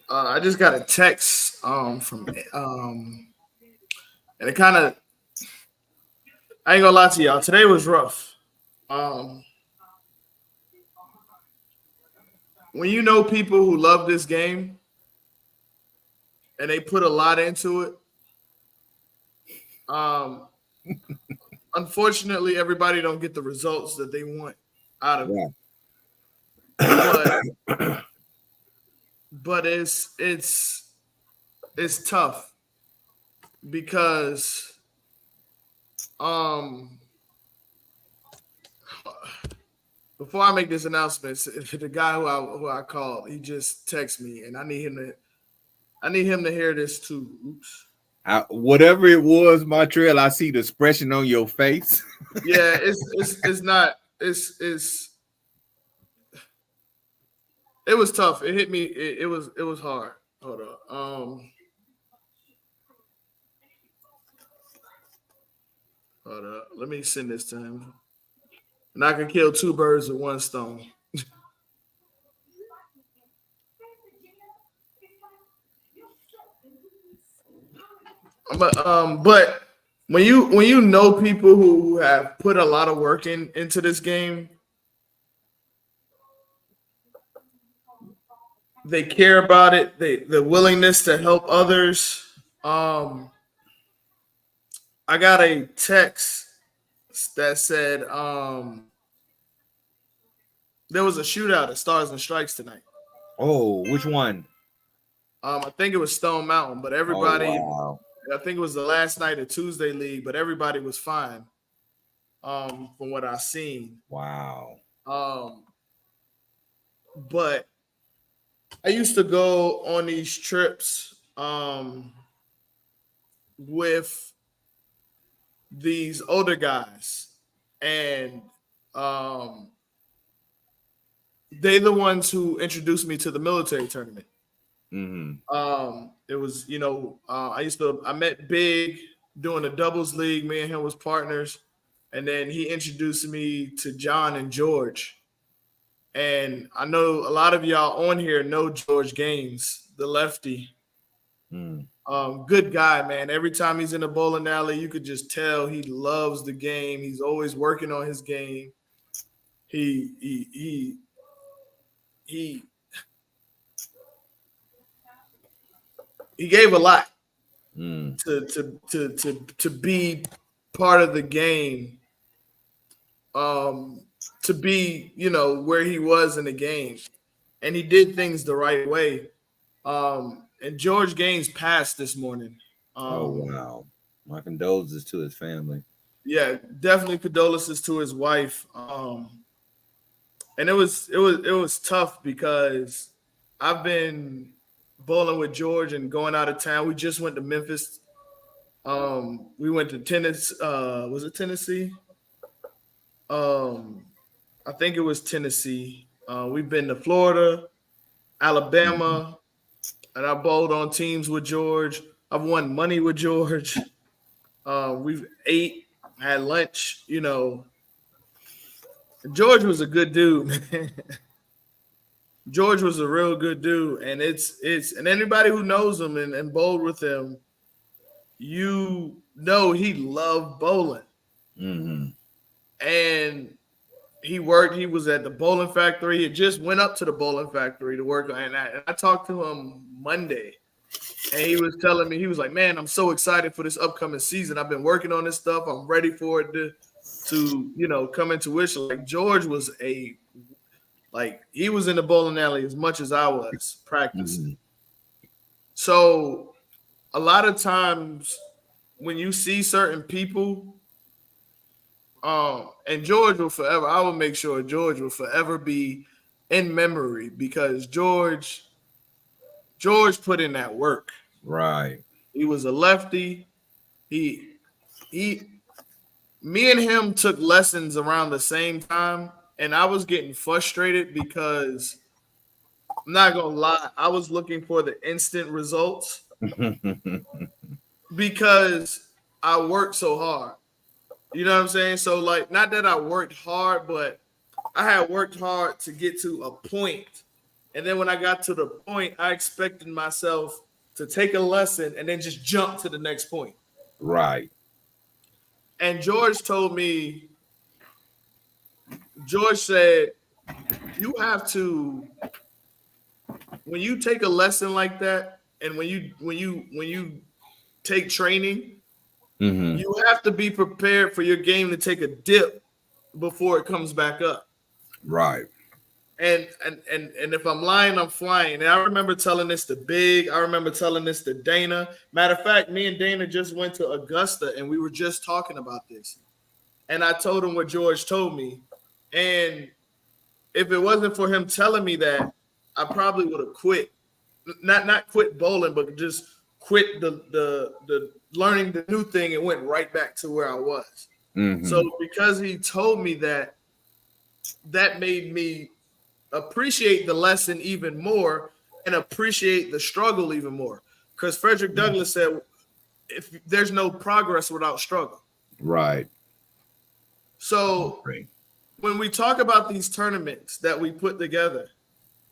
[SPEAKER 1] I just got a text from and it kind of, I ain't gonna lie to y'all, today was rough. Um when you know people who love this game and they put a lot into it, um unfortunately everybody don't get the results that they want out of it.
[SPEAKER 2] Yeah.
[SPEAKER 1] But it's tough because um before I make this announcement, the guy who I called, he just texted me, and I need him to hear this too. Oops.
[SPEAKER 2] Whatever it was, Montreal, I see the expression on your face.
[SPEAKER 1] Yeah, it's not it's it was tough. It hit me. It was hard. Hold on. Hold up. Let me send this to him, and I can kill two birds with one stone. But when you know people who have put a lot of work into this game, they care about it. The willingness to help others. Um, I got a text that said there was a shootout at Stars and Strikes tonight.
[SPEAKER 2] Oh, which one?
[SPEAKER 1] I think it was Stone Mountain, but
[SPEAKER 2] Oh
[SPEAKER 1] everybody.
[SPEAKER 2] wow.
[SPEAKER 1] I think it was the last night of Tuesday League, but everybody was fine. From what I seen.
[SPEAKER 2] Wow.
[SPEAKER 1] Um, but I used to go on these trips with these older guys, and um, they the ones who introduced me to the military tournament.
[SPEAKER 2] Mm-hmm.
[SPEAKER 1] It was, I met Big doing a doubles league. Me and him was partners, and then he introduced me to John and George. And I know a lot of y'all on here know George Gaines, the lefty.
[SPEAKER 2] Mm.
[SPEAKER 1] Good guy, man. Every time he's in a bowling alley, you could just tell he loves the game. He's always working on his game. He he gave a lot
[SPEAKER 2] Mm.
[SPEAKER 1] to be part of the game, to be, where he was in the game, and he did things the right way. And George Gaines passed this morning.
[SPEAKER 2] Oh wow! My condolences to his family.
[SPEAKER 1] Yeah, definitely condolences to his wife. And it was tough because I've been bowling with George and going out of town. We just went to Memphis. We went to Tennessee. Was it Tennessee? Um, I think it was Tennessee. We've been to Florida,
[SPEAKER 2] Mm-hmm.
[SPEAKER 1] Alabama, and I bowled on teams with George. I've won money with George. We've ate, had lunch. George was a good dude, man. George was a real good dude, and and anybody who knows him and bowled with him, he loved bowling.
[SPEAKER 2] Mm-hmm.
[SPEAKER 1] And he worked. He was at the bowling factory. He just went up to the bowling factory to work. And I talked to him Monday, and he was telling me, he was like, "Man, I'm so excited for this upcoming season. I've been working on this stuff. I'm ready for it to come into fruition." Like George was he was in the bowling alley as much as I was practicing.
[SPEAKER 2] Mm-hmm.
[SPEAKER 1] So a lot of times when you see certain people, and George will forever, I will make sure George will forever be in memory because George put in that work.
[SPEAKER 2] Right.
[SPEAKER 1] He was a lefty. He he Me and him took lessons around the same time, and I was getting frustrated because I'm not gonna lie, I was looking for the instant results because I worked so hard. You know what I'm saying? So like, not that I worked hard, but I had worked hard to get to a point. And then when I got to the point, I expected myself to take a lesson and then just jump to the next point.
[SPEAKER 2] Right.
[SPEAKER 1] And George said, you have to, when you take a lesson like that, and when you take training,
[SPEAKER 2] Mm-hmm.
[SPEAKER 1] you have to be prepared for your game to take a dip before it comes back up.
[SPEAKER 2] Right.
[SPEAKER 1] And if I'm lying, I'm flying. And I remember telling this to Big. I remember telling this to Dana. Matter of fact, me and Dana just went to Augusta and we were just talking about this. And I told him what George told me. And if it wasn't for him telling me that, I probably would have quit. Not quit bowling, but just quit the learning the new thing and went right back to where I was.
[SPEAKER 2] Mm-hmm.
[SPEAKER 1] So because he told me that, that made me appreciate the lesson even more and appreciate the struggle even more. Because Frederick Douglass said, if there's no progress without struggle.
[SPEAKER 2] Right.
[SPEAKER 1] So
[SPEAKER 2] Great.
[SPEAKER 1] when we talk about these tournaments that we put together,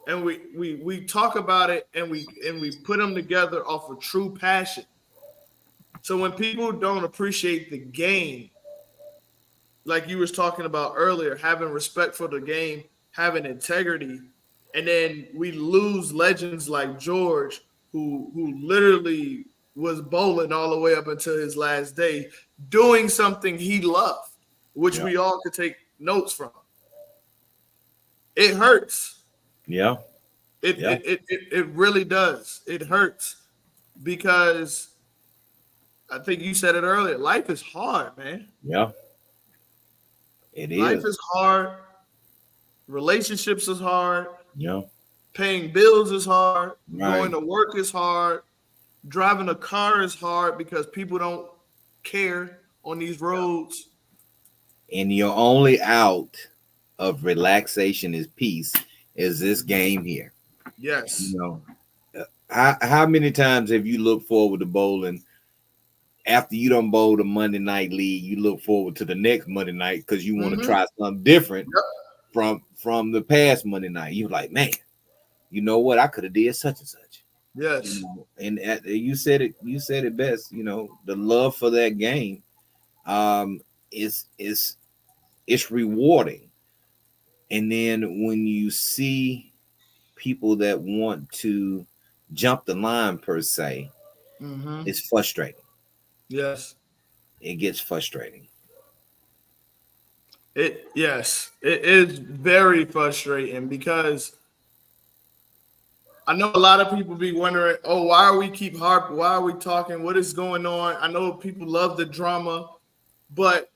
[SPEAKER 1] and we talk about it and we put them together off of true passion. So when people don't appreciate the game, like you was talking about earlier, having respect for the game, having integrity, and then we lose legends like George, who literally was bowling all the way up until his last day, doing something he loved, which we all could take notes from. It hurts.
[SPEAKER 2] Yeah.
[SPEAKER 1] It really does. It hurts because I think you said it earlier. Life is hard, man.
[SPEAKER 2] Yeah. It is.
[SPEAKER 1] Life is hard. Relationships is hard.
[SPEAKER 2] Yeah.
[SPEAKER 1] Paying bills is hard.
[SPEAKER 2] Right.
[SPEAKER 1] Going to work is hard. Driving a car is hard because people don't care on these roads.
[SPEAKER 2] And your only out of relaxation is peace is this game here.
[SPEAKER 1] Yes.
[SPEAKER 2] You know, how many times have you looked forward to bowling after you done bowled a Monday night league? You look forward to the next Monday night because you want to try something different from the past Monday night. You're like, man, you know what? I could have did such and such.
[SPEAKER 1] Yes.
[SPEAKER 2] You know, and you said it. You said it best. You know, the love for that game, is it's rewarding. And then when you see people that want to jump the line per se, it's frustrating.
[SPEAKER 1] Yes.
[SPEAKER 2] It gets frustrating.
[SPEAKER 1] It is very frustrating because I know a lot of people be wondering, oh, why are we keep harping? Why are we talking? What is going on? I know people love the drama, but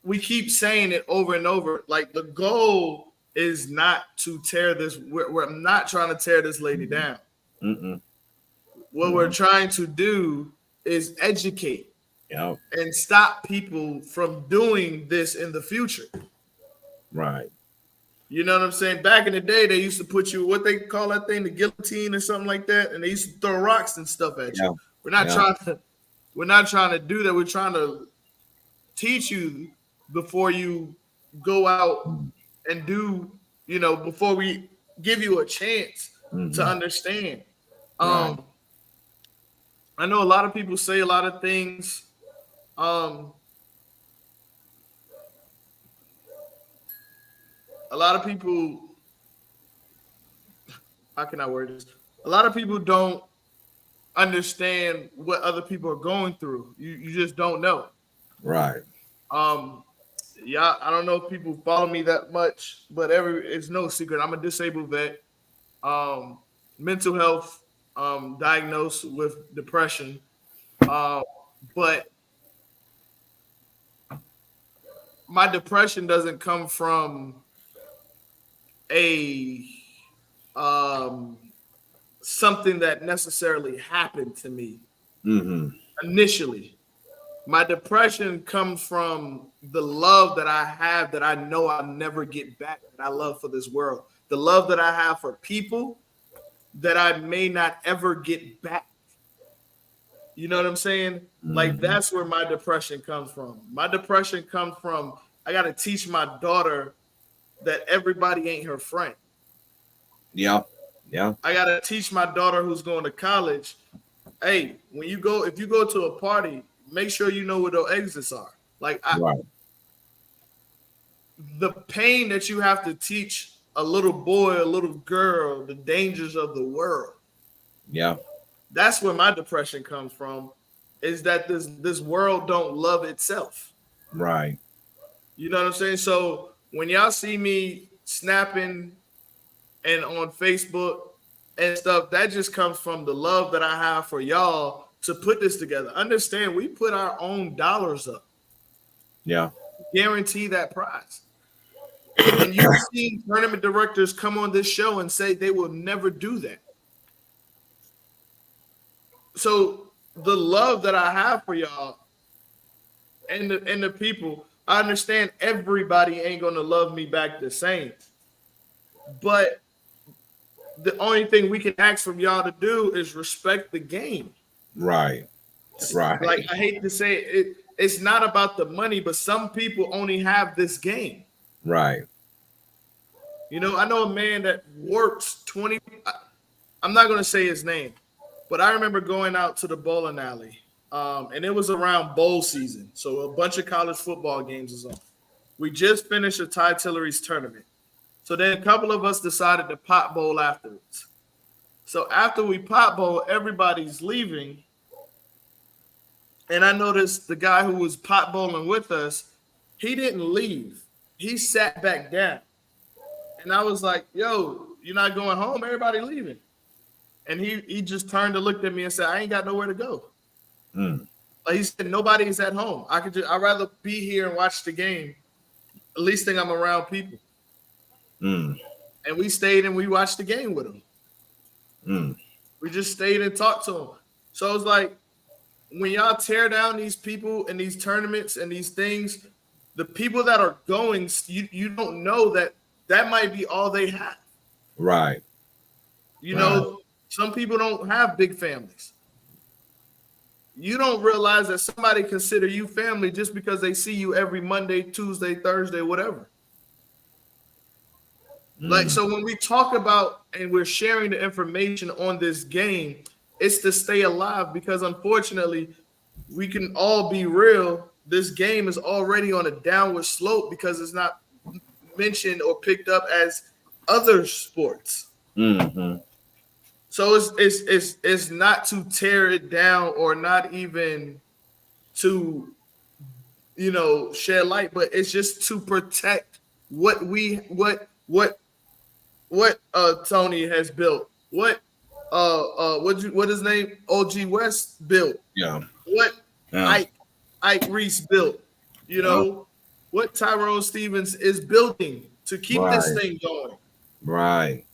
[SPEAKER 1] we keep saying it over and over. Like the goal is not to tear this. We're not trying to tear this lady down. What we're trying to do is educate and stop people from doing this in the future.
[SPEAKER 2] Right.
[SPEAKER 1] You know what I'm saying? Back in the day, they used to put you, what they call that thing, the guillotine or something like that, and they used to throw rocks and stuff at you. We're not trying to do that. We're trying to teach you before you go out and do, before we give you a chance to understand.
[SPEAKER 2] Right.
[SPEAKER 1] I know a lot of people say a lot of things. A lot of people, how can I word this? A lot of people don't understand what other people are going through. You just don't know.
[SPEAKER 2] Right.
[SPEAKER 1] Yeah, I don't know if people follow me that much, but it's no secret. I'm a disabled vet. Mental health, diagnosed with depression. But my depression doesn't come from a something that necessarily happened to me initially. My depression comes from the love that I have that I know I'll never get back, that I love for this world. The love that I have for people that I may not ever get back. You know what I'm saying? Like, that's where my depression comes from. My depression comes from, I got to teach my daughter that everybody ain't her friend.
[SPEAKER 2] Yeah. Yeah.
[SPEAKER 1] I got to teach my daughter who's going to college, hey, if you go to a party, make sure you know where those exits are. Like, the pain that you have to teach a little boy, a little girl, the dangers of the world.
[SPEAKER 2] Yeah.
[SPEAKER 1] That's where my depression comes from, is that this world don't love itself.
[SPEAKER 2] Right.
[SPEAKER 1] You know what I'm saying? So when y'all see me snapping and on Facebook and stuff, that just comes from the love that I have for y'all to put this together. Understand, we put our own dollars up.
[SPEAKER 2] Yeah.
[SPEAKER 1] Guarantee that prize. And you've seen tournament directors come on this show and say they will never do that. So the love that I have for y'all and the people, I understand everybody ain't gonna love me back the same. But the only thing we can ask from y'all to do is respect the game.
[SPEAKER 2] Right. Right.
[SPEAKER 1] Like, I hate to say it, it's not about the money, but some people only have this game.
[SPEAKER 2] Right.
[SPEAKER 1] You know, I know a man that works 20. I'm not going to say his name, but I remember going out to the bowling alley, and it was around bowl season. So a bunch of college football games was on. We just finished a Ty Tillery's tournament. So then a couple of us decided to pot bowl afterwards. So after we pot bowl, everybody's leaving. And I noticed the guy who was pot bowling with us, he didn't leave. He sat back down. And I was like, yo, you're not going home? Everybody leaving. And he just turned and looked at me and said, I ain't got nowhere to go. Like, he said, nobody's at home. I'd rather be here and watch the game. At least think I'm around people. and we stayed and we watched the game with them. We just stayed and talked to them. So it's like when y'all tear down these people and these tournaments and these things, the people that are going, you don't know that might be all they have.
[SPEAKER 2] Right.
[SPEAKER 1] You know, some people don't have big families. You don't realize that somebody consider you family just because they see you every Monday, Tuesday, Thursday, whatever. Like, so when we talk about and we're sharing the information on this game, it's to stay alive because unfortunately, we can all be real. This game is already on a downward slope because it's not mentioned or picked up as other sports. So it's not to tear it down or not even to, you know, shed light, but it's just to protect what Tony has built, what his name OG West built, what Ike Reese built, you know, what Tyrone Stevens is building to keep this thing going,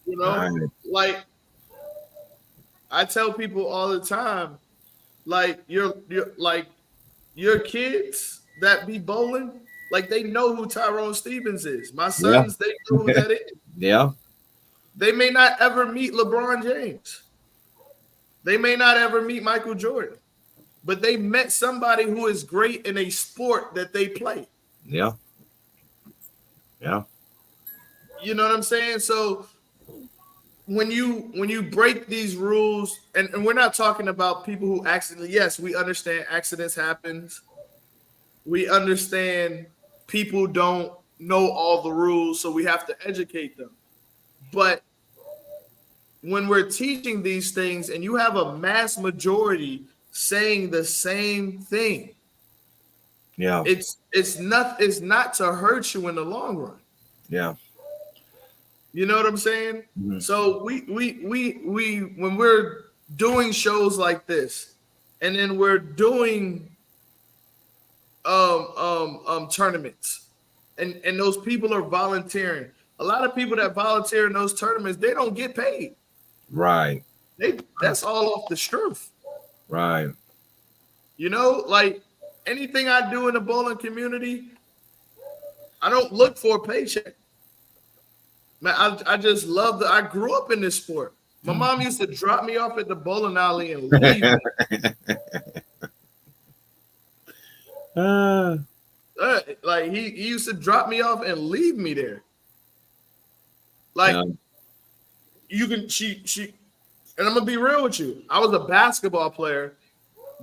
[SPEAKER 1] you know, like I tell people all the time, like your kids that be bowling, like they know who Tyrone Stevens is. My sons, they know who that is. They may not ever meet LeBron James. They may not ever meet Michael Jordan, but they met somebody who is great in a sport that they play. You know what I'm saying? So when you break these rules, and we're not talking about people who accidentally, yes, we understand accidents happens. We understand people don't know all the rules, so we have to educate them. But when we're teaching these things and you have a mass majority saying the same thing, it's not to hurt you in the long run. You know what I'm saying? So we when we're doing shows like this, and then we're doing tournaments, and those people are volunteering. A lot of people that volunteer in those tournaments, they don't get paid. That's all off the strength. You know, like anything I do in the bowling community, I don't look for a paycheck. Man, I just love I grew up in this sport. My mom used to drop me off at the bowling alley and leave me. Like he used to drop me off and leave me there. Like you can she and I'm gonna be real with you. I was a basketball player,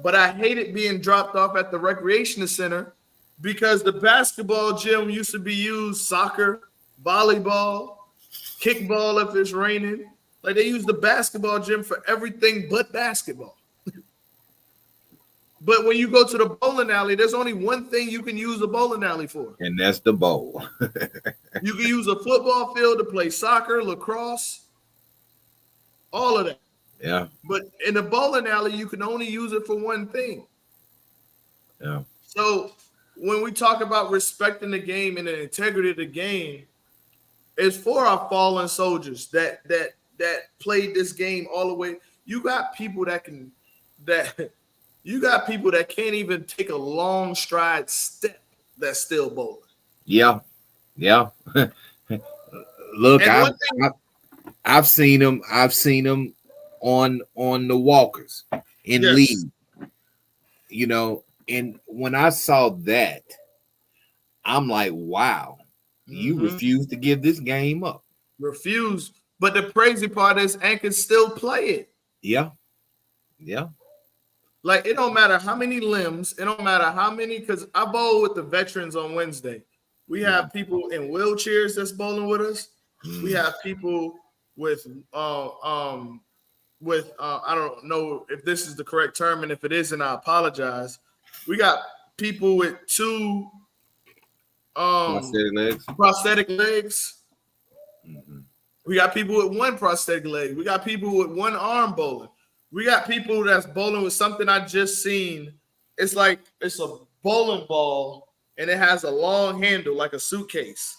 [SPEAKER 1] but I hated being dropped off at the recreation center because the basketball gym used to be used soccer, volleyball, kickball if it's raining. Like they use the basketball gym for everything but basketball. But when you go to the bowling alley, there's only one thing you can use the bowling alley for.
[SPEAKER 2] And that's the bowl.
[SPEAKER 1] You can use a football field to play soccer, lacrosse, all of that. But in the bowling alley, you can only use it for one thing. So when we talk about respecting the game and the integrity of the game, it's for our fallen soldiers that played this game all the way. You got people that can't even take a long stride step that's still bowling.
[SPEAKER 2] Look, I've seen them. I've seen them on the walkers in league. You know, and when I saw that, I'm like, wow. You refuse to give this game up.
[SPEAKER 1] Refuse. But the crazy part is Ant can still play it. Like, it don't matter how many limbs. It don't matter how many, because I bowl with the veterans on Wednesday. We have people in wheelchairs that's bowling with us. We have people with I don't know if this is the correct term, and if it isn't, I apologize. We got people with two prosthetic legs. We got people with one prosthetic leg. We got people with one arm bowling. We got people that's bowling with something I just seen. It's like it's a bowling ball and it has a long handle like a suitcase.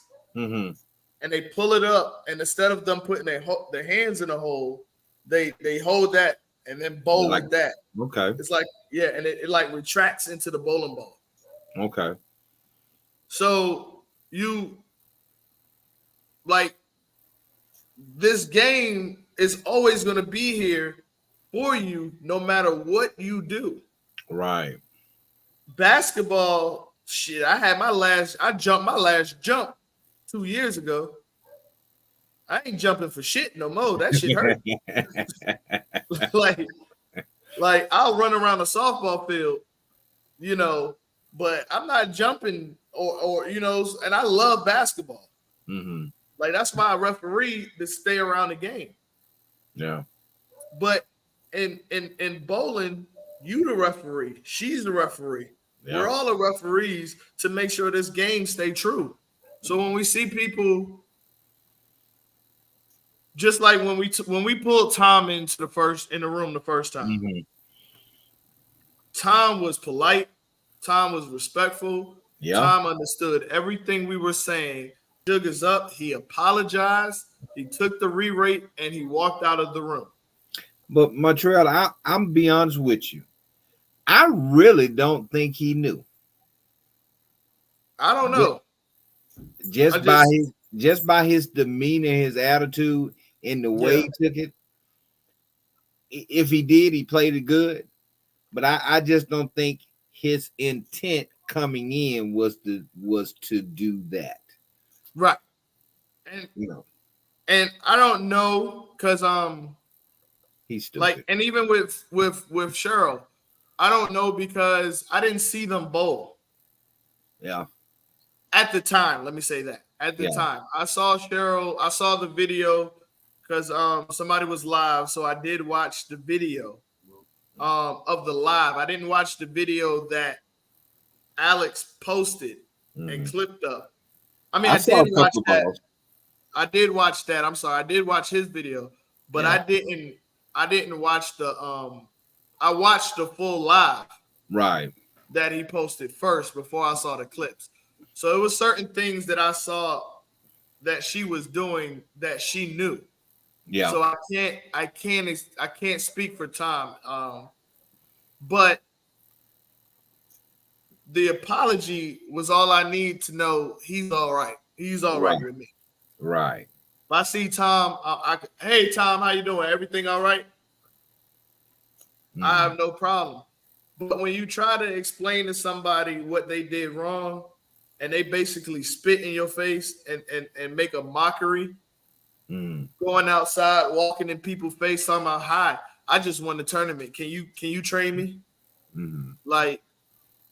[SPEAKER 1] and they pull it up, and instead of them putting their hands in a hole, they hold that and then bowl
[SPEAKER 2] Like,
[SPEAKER 1] with that.
[SPEAKER 2] okay.
[SPEAKER 1] It's like, yeah, and it like retracts into the bowling ball.
[SPEAKER 2] Okay.
[SPEAKER 1] So you like this game is always going to be here for you no matter what you do.
[SPEAKER 2] Right.
[SPEAKER 1] Basketball, shit, I jumped my last jump 2 years ago. I ain't jumping for shit no more. That shit hurt. like, like I'll run around a softball field, you know, but I'm not jumping or and I love basketball.
[SPEAKER 2] Mm-hmm.
[SPEAKER 1] Like that's why I referee to stay around the game.
[SPEAKER 2] Yeah.
[SPEAKER 1] But in bowling, you the referee, she's the referee.
[SPEAKER 2] Yeah.
[SPEAKER 1] We're all the referees to make sure this game stay true. So when we see people, just like when we pulled Tom into the room the first time,
[SPEAKER 2] Mm-hmm.
[SPEAKER 1] Tom was polite, Tom was respectful,
[SPEAKER 2] Yeah.
[SPEAKER 1] Tom understood everything we were saying. Sugar's up, he apologized, he took the re-rate, and he walked out of the room.
[SPEAKER 2] But Montreal, I'm be honest with you. I really don't think he knew.
[SPEAKER 1] I don't know.
[SPEAKER 2] Just by his demeanor, his attitude, and the way he took it. If he did, he played it good. But I just don't think his intent coming in was to do that.
[SPEAKER 1] Right. And and I don't know because
[SPEAKER 2] he's stupid.
[SPEAKER 1] Like, and even with Cheryl, I don't know because I didn't see them bowl.
[SPEAKER 2] Yeah.
[SPEAKER 1] At the time, let me say that. At the time, I saw Cheryl. I saw the video because somebody was live, so I did watch the video of the live. I didn't watch the video that Alex posted and clipped up. I mean, I did watch that. Balls. I did watch that. I'm sorry, I did watch his video, but I didn't watch the I watched the full live that he posted first before I saw the clips. So it was certain things that I saw that she was doing that she knew. Yeah. So I can't speak for Tom. But the apology was all I need to know. He's all right. He's all right with me.
[SPEAKER 2] Right.
[SPEAKER 1] If I see Tom, hey Tom, how you doing? Everything all right? I have no problem. But when you try to explain to somebody what they did wrong, and they basically spit in your face and make a mockery, going outside, walking in people's face, talking about, hi, I just won the tournament. Can you train me? Like,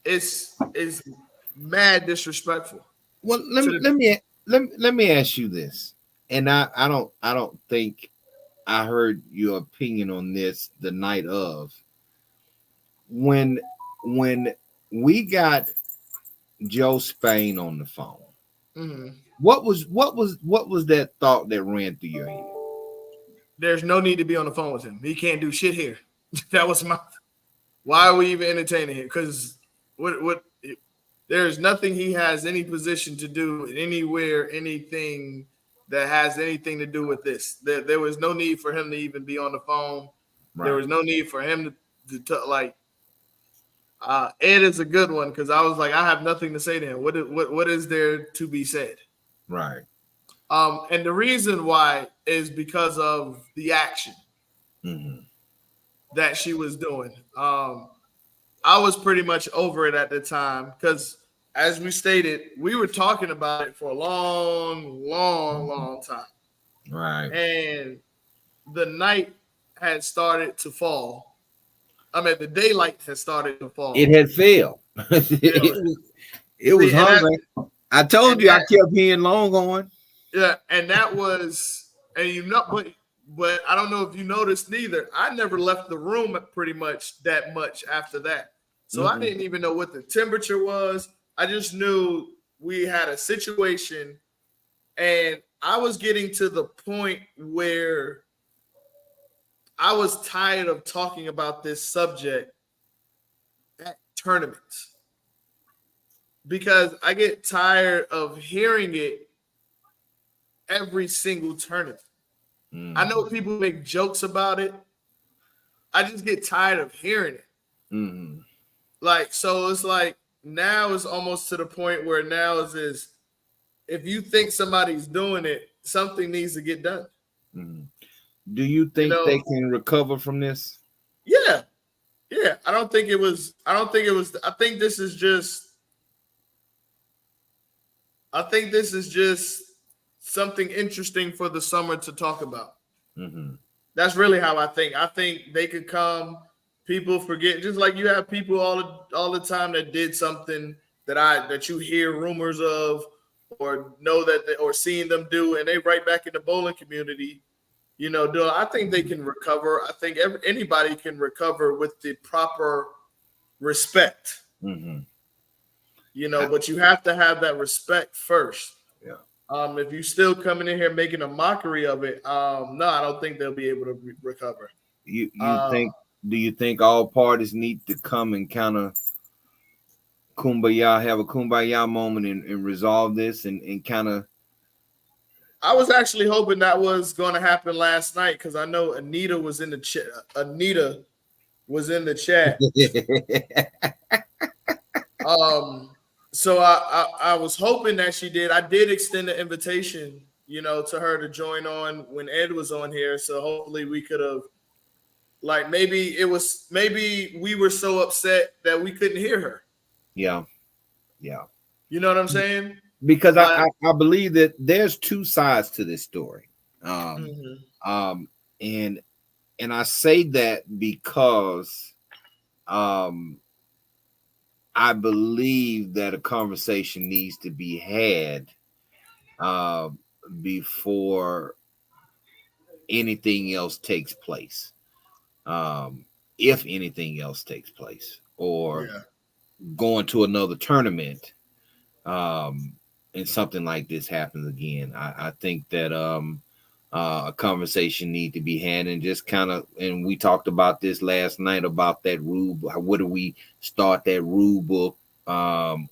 [SPEAKER 1] it's mad disrespectful.
[SPEAKER 2] Well, let me ask you this, and I don't think I heard your opinion on this the night of when we got Joe Spain on the phone. What was that thought that ran through your head?
[SPEAKER 1] There's no need to be on the phone with him. He can't do shit here. That was my. Why are we even entertaining him? Because what there's nothing he has any position to do anywhere, anything that has anything to do with this. There was no need for him to even be on the phone. Right. There was no need for him to like. Ed is a good one because I was like, I have nothing to say to him. What is there to be said?
[SPEAKER 2] Right.
[SPEAKER 1] And the reason why is because of the action that she was doing. I was pretty much over it at the time because, as we stated, we were talking about it for a long time.
[SPEAKER 2] Right.
[SPEAKER 1] And the night had started to fall. I mean, the daylight had started to fall.
[SPEAKER 2] It had failed. It was hungry. I told you I kept hearing long on.
[SPEAKER 1] Yeah, and that was, and but I don't know if you noticed neither. I never left the room pretty much that much after that. So I didn't even know what the temperature was. I just knew we had a situation, and I was getting to the point where I was tired of talking about this subject at tournaments because I get tired of hearing it every single tournament.
[SPEAKER 2] Mm.
[SPEAKER 1] I know people make jokes about it. I just get tired of hearing it.
[SPEAKER 2] Mm-hmm.
[SPEAKER 1] Like, so it's like now it's almost to the point where now is if you think somebody's doing it, something needs to get done.
[SPEAKER 2] Mm-hmm. Do you think
[SPEAKER 1] You know?
[SPEAKER 2] they can recover from this?
[SPEAKER 1] Yeah. Yeah. I think this is just something interesting for the summer to talk about.
[SPEAKER 2] Mm-hmm.
[SPEAKER 1] That's really how I think. I think they could come. People forget, just like you have people all the time that did something that you hear rumors of, or know or seeing them do, and they right back in the bowling community. You know, I think they can recover. I think anybody can recover with the proper respect.
[SPEAKER 2] Mm-hmm.
[SPEAKER 1] You know, but you have to have that respect first.
[SPEAKER 2] Yeah.
[SPEAKER 1] If you still coming in here making a mockery of it, no, I don't think they'll be able to recover.
[SPEAKER 2] You think? Do you think all parties need to come and kind of have a kumbaya moment and resolve this and kind of?
[SPEAKER 1] I was actually hoping that was going to happen last night because I know Anita was in the chat. Anita was in the chat. So I was hoping that she did. I did extend the invitation, you know, to her to join on when Ed was on here. So hopefully we could have, like, maybe we were so upset that we couldn't hear her.
[SPEAKER 2] Yeah. Yeah.
[SPEAKER 1] You know what I'm saying?
[SPEAKER 2] Because I believe that there's two sides to this story. And I say that because I believe that a conversation needs to be had before anything else takes place. If anything else takes place, or going to another tournament, and something like this happens again, I think that a conversation need to be had, and just kind of, and we talked about this last night about that rule. What do we start that rule book on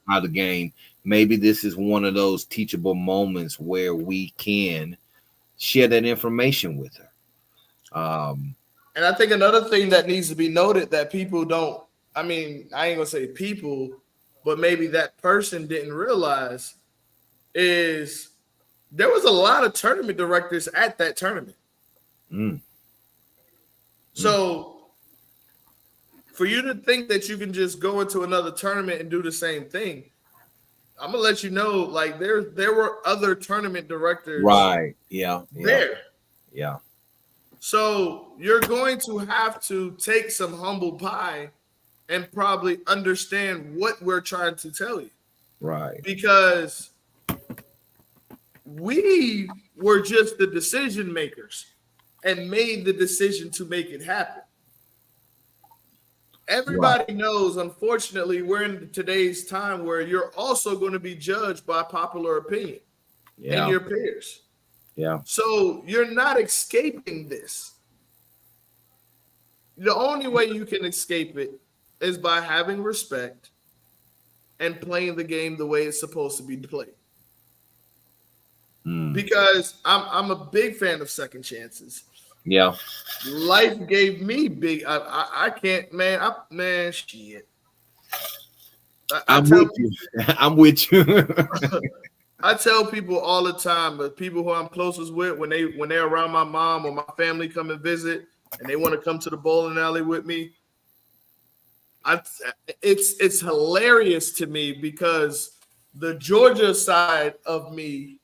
[SPEAKER 2] how the game? Maybe this is one of those teachable moments where we can share that information with her.
[SPEAKER 1] And I think another thing that needs to be noted that people don't, I mean, I ain't gonna say people, but maybe that person didn't realize is there was a lot of tournament directors at that tournament. So for you to think that you can just go into another tournament and do the same thing, I'm gonna let you know, like there were other tournament directors,
[SPEAKER 2] right? Yeah.
[SPEAKER 1] Yeah. So you're going to have to take some humble pie and probably understand what we're trying to tell you,
[SPEAKER 2] right?
[SPEAKER 1] Because we were just the decision makers and made the decision to make it happen. Everybody knows, unfortunately, we're in today's time where you're also going to be judged by popular opinion and your peers.
[SPEAKER 2] Yeah.
[SPEAKER 1] So you're not escaping this. The only way you can escape it is by having respect and playing the game the way it's supposed to be played. Because I'm a big fan of second chances.
[SPEAKER 2] Yeah.
[SPEAKER 1] Life gave me big. I can't, man. Shit.
[SPEAKER 2] I'm with you. I'm with you.
[SPEAKER 1] I tell people all the time, but people who I'm closest with, when they're around my mom or my family come and visit, and they want to come to the bowling alley with me, it's hilarious to me because the Georgia side of me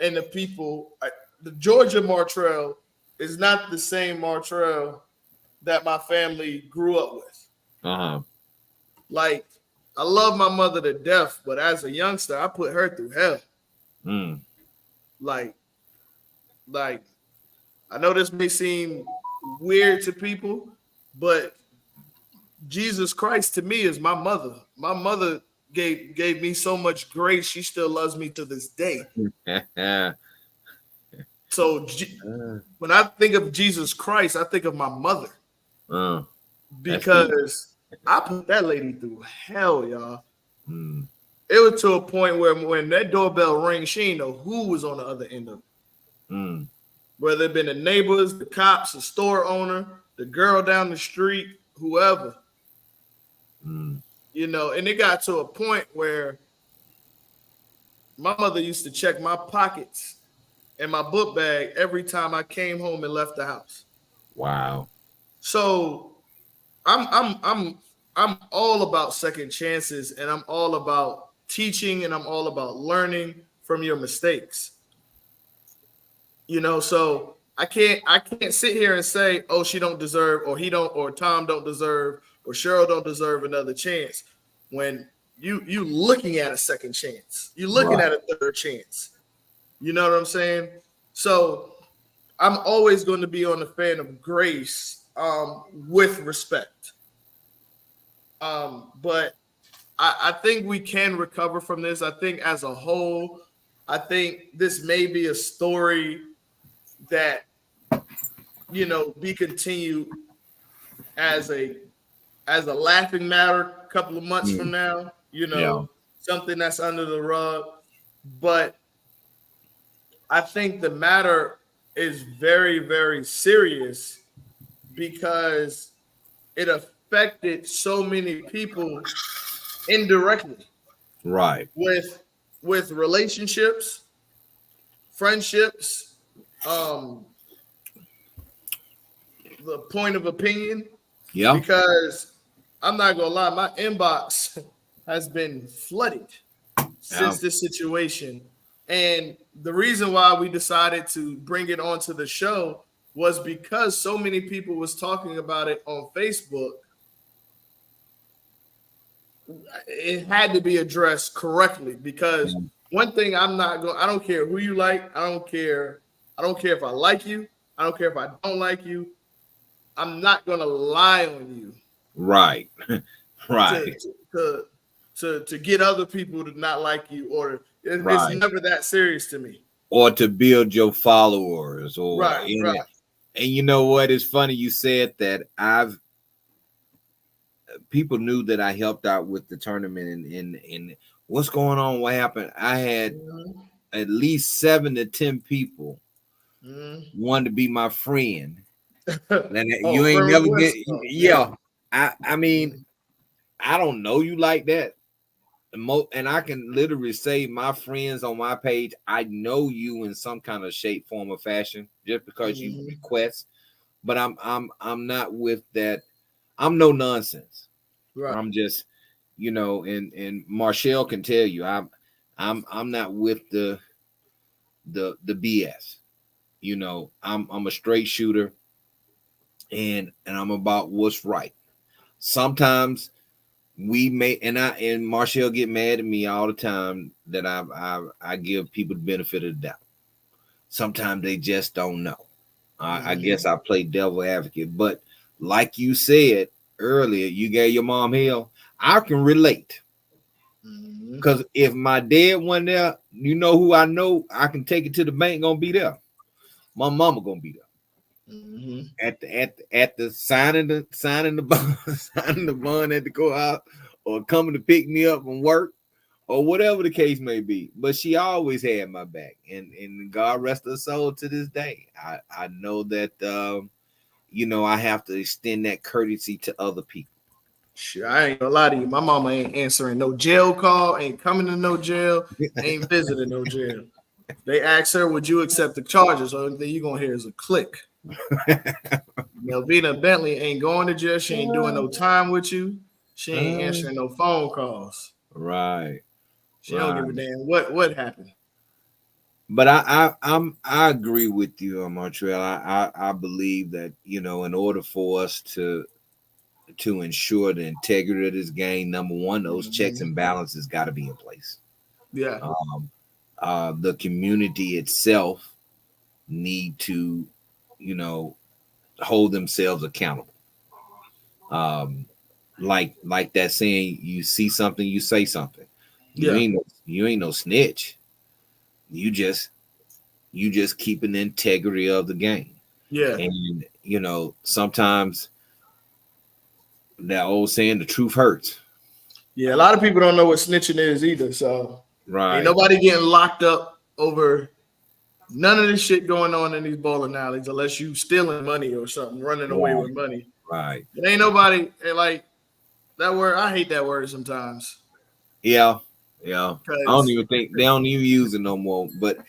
[SPEAKER 1] and the people, the Georgia Martrell is not the same Martrell that my family grew up with. Like, I love my mother to death, but as a youngster, I put her through hell. Like, I know this may seem weird to people, but Jesus Christ to me is my mother. My mother gave me so much grace. She still loves me to this day. So when I think of Jesus Christ, I think of my mother. Because I put that lady through hell, y'all. it was to a point where when that doorbell rang, she didn't know who was on the other end of it.
[SPEAKER 2] Mm.
[SPEAKER 1] Whether it been the neighbors, the cops, the store owner, the girl down the street, whoever.
[SPEAKER 2] Mm.
[SPEAKER 1] You know, and it got to a point where my mother used to check my pockets and my book bag every time I came home and left the house.
[SPEAKER 2] Wow.
[SPEAKER 1] So I'm all about second chances, and I'm all about teaching, and I'm all about learning from your mistakes. You know, so I can't sit here and say, oh, she don't deserve, or he don't, or Tom don't deserve, or Cheryl don't deserve another chance, when you looking at a second chance, you're looking
[SPEAKER 2] Right.
[SPEAKER 1] at a third chance. You know what I'm saying? So I'm always going to be on the fan of grace, with respect. But I think we can recover from this. I think as a whole, I think this may be a story that, you know, be continued as a laughing matter a couple of months from
[SPEAKER 2] Mm.
[SPEAKER 1] now, you
[SPEAKER 2] Yeah.
[SPEAKER 1] know, something that's under the rug. But I think the matter is very, very serious because it affected so many people indirectly
[SPEAKER 2] Right.
[SPEAKER 1] with relationships, friendships, um, the point of opinion.
[SPEAKER 2] Yeah.
[SPEAKER 1] Because I'm not gonna lie, my inbox has been flooded
[SPEAKER 2] Yeah.
[SPEAKER 1] since this situation. And the reason why we decided to bring it onto the show was because so many people was talking about it on Facebook. It had to be addressed correctly because one thing I don't care who you like, I don't care if I like you, I don't care if I don't like you. I'm not gonna lie on you
[SPEAKER 2] Right.
[SPEAKER 1] to
[SPEAKER 2] Right.
[SPEAKER 1] to to get other people to not like you, or it's
[SPEAKER 2] Right.
[SPEAKER 1] never that serious to me.
[SPEAKER 2] Or to build your followers, or
[SPEAKER 1] Right,
[SPEAKER 2] in it.
[SPEAKER 1] right.
[SPEAKER 2] And you know what? It's funny you said that. People knew that I helped out with the tournament, and what's going on, what happened. I had
[SPEAKER 1] Mhm,
[SPEAKER 2] at least 7 to 10 people
[SPEAKER 1] mhm.
[SPEAKER 2] wanted to be my friend. And
[SPEAKER 1] Oh,
[SPEAKER 2] you ain't
[SPEAKER 1] friend
[SPEAKER 2] never get,
[SPEAKER 1] request. Oh, yeah.
[SPEAKER 2] yeah. I mean,
[SPEAKER 1] Mhm,
[SPEAKER 2] I don't know you like that. And I can literally say my friends on my page, I know you in some kind of shape, form, or fashion, just because you
[SPEAKER 1] mhm.
[SPEAKER 2] request. But I'm not with that. I'm no nonsense.
[SPEAKER 1] Right.
[SPEAKER 2] I'm just, and Marshall can tell you, I'm not with the BS. I'm a straight shooter, and I'm about what's right. Sometimes we may, and Marshall get mad at me all the time that I give people the benefit of the doubt. Sometimes they just don't know. I guess
[SPEAKER 1] Mhm,
[SPEAKER 2] I play devil advocate, but like you said earlier, you gave your mom hell. I can relate.
[SPEAKER 1] mhm,
[SPEAKER 2] Because if my dad went there, you know who I know I can take it to the bank gonna be there. My mama gonna be there
[SPEAKER 1] mhm,
[SPEAKER 2] at the signing the bond, signing the bond at the courthouse, or coming to pick me up from work, or whatever the case may be. But she always had my back, and God rest her soul to this day. I know that I have to extend that courtesy to other people.
[SPEAKER 1] Sure, I ain't gonna lie to you. My mama ain't answering no jail call, ain't coming to no jail, ain't visiting no jail. They asked her, "Would you accept the charges?" Only thing you gonna hear is a click. Melvina Bentley ain't going to jail. She ain't doing no time with you. She ain't answering no phone calls.
[SPEAKER 2] Right,
[SPEAKER 1] She don't give a
[SPEAKER 2] right.
[SPEAKER 1] damn what happened.
[SPEAKER 2] But I agree with you, Montreal. I believe that in order for us to ensure the integrity of this game, number one, those checks
[SPEAKER 1] Mhm.
[SPEAKER 2] and balances got to be in place.
[SPEAKER 1] Yeah,
[SPEAKER 2] Um, the community itself need to, you know, hold themselves accountable. Um, like that saying, you see something, you say something.
[SPEAKER 1] yeah,
[SPEAKER 2] You ain't no snitch. You just keeping the integrity of the game.
[SPEAKER 1] yeah,
[SPEAKER 2] And sometimes that old saying, the truth hurts.
[SPEAKER 1] Yeah, a lot of people don't know what snitching is either. So ain't
[SPEAKER 2] Right.
[SPEAKER 1] nobody getting locked up over none of this shit going on in these bowling alleys unless you stealing money or something, running away
[SPEAKER 2] Right.
[SPEAKER 1] with money.
[SPEAKER 2] Right.
[SPEAKER 1] It ain't nobody like that word. I hate that word sometimes
[SPEAKER 2] Yeah. Yeah. I don't
[SPEAKER 1] because
[SPEAKER 2] even think they don't even use it no more. But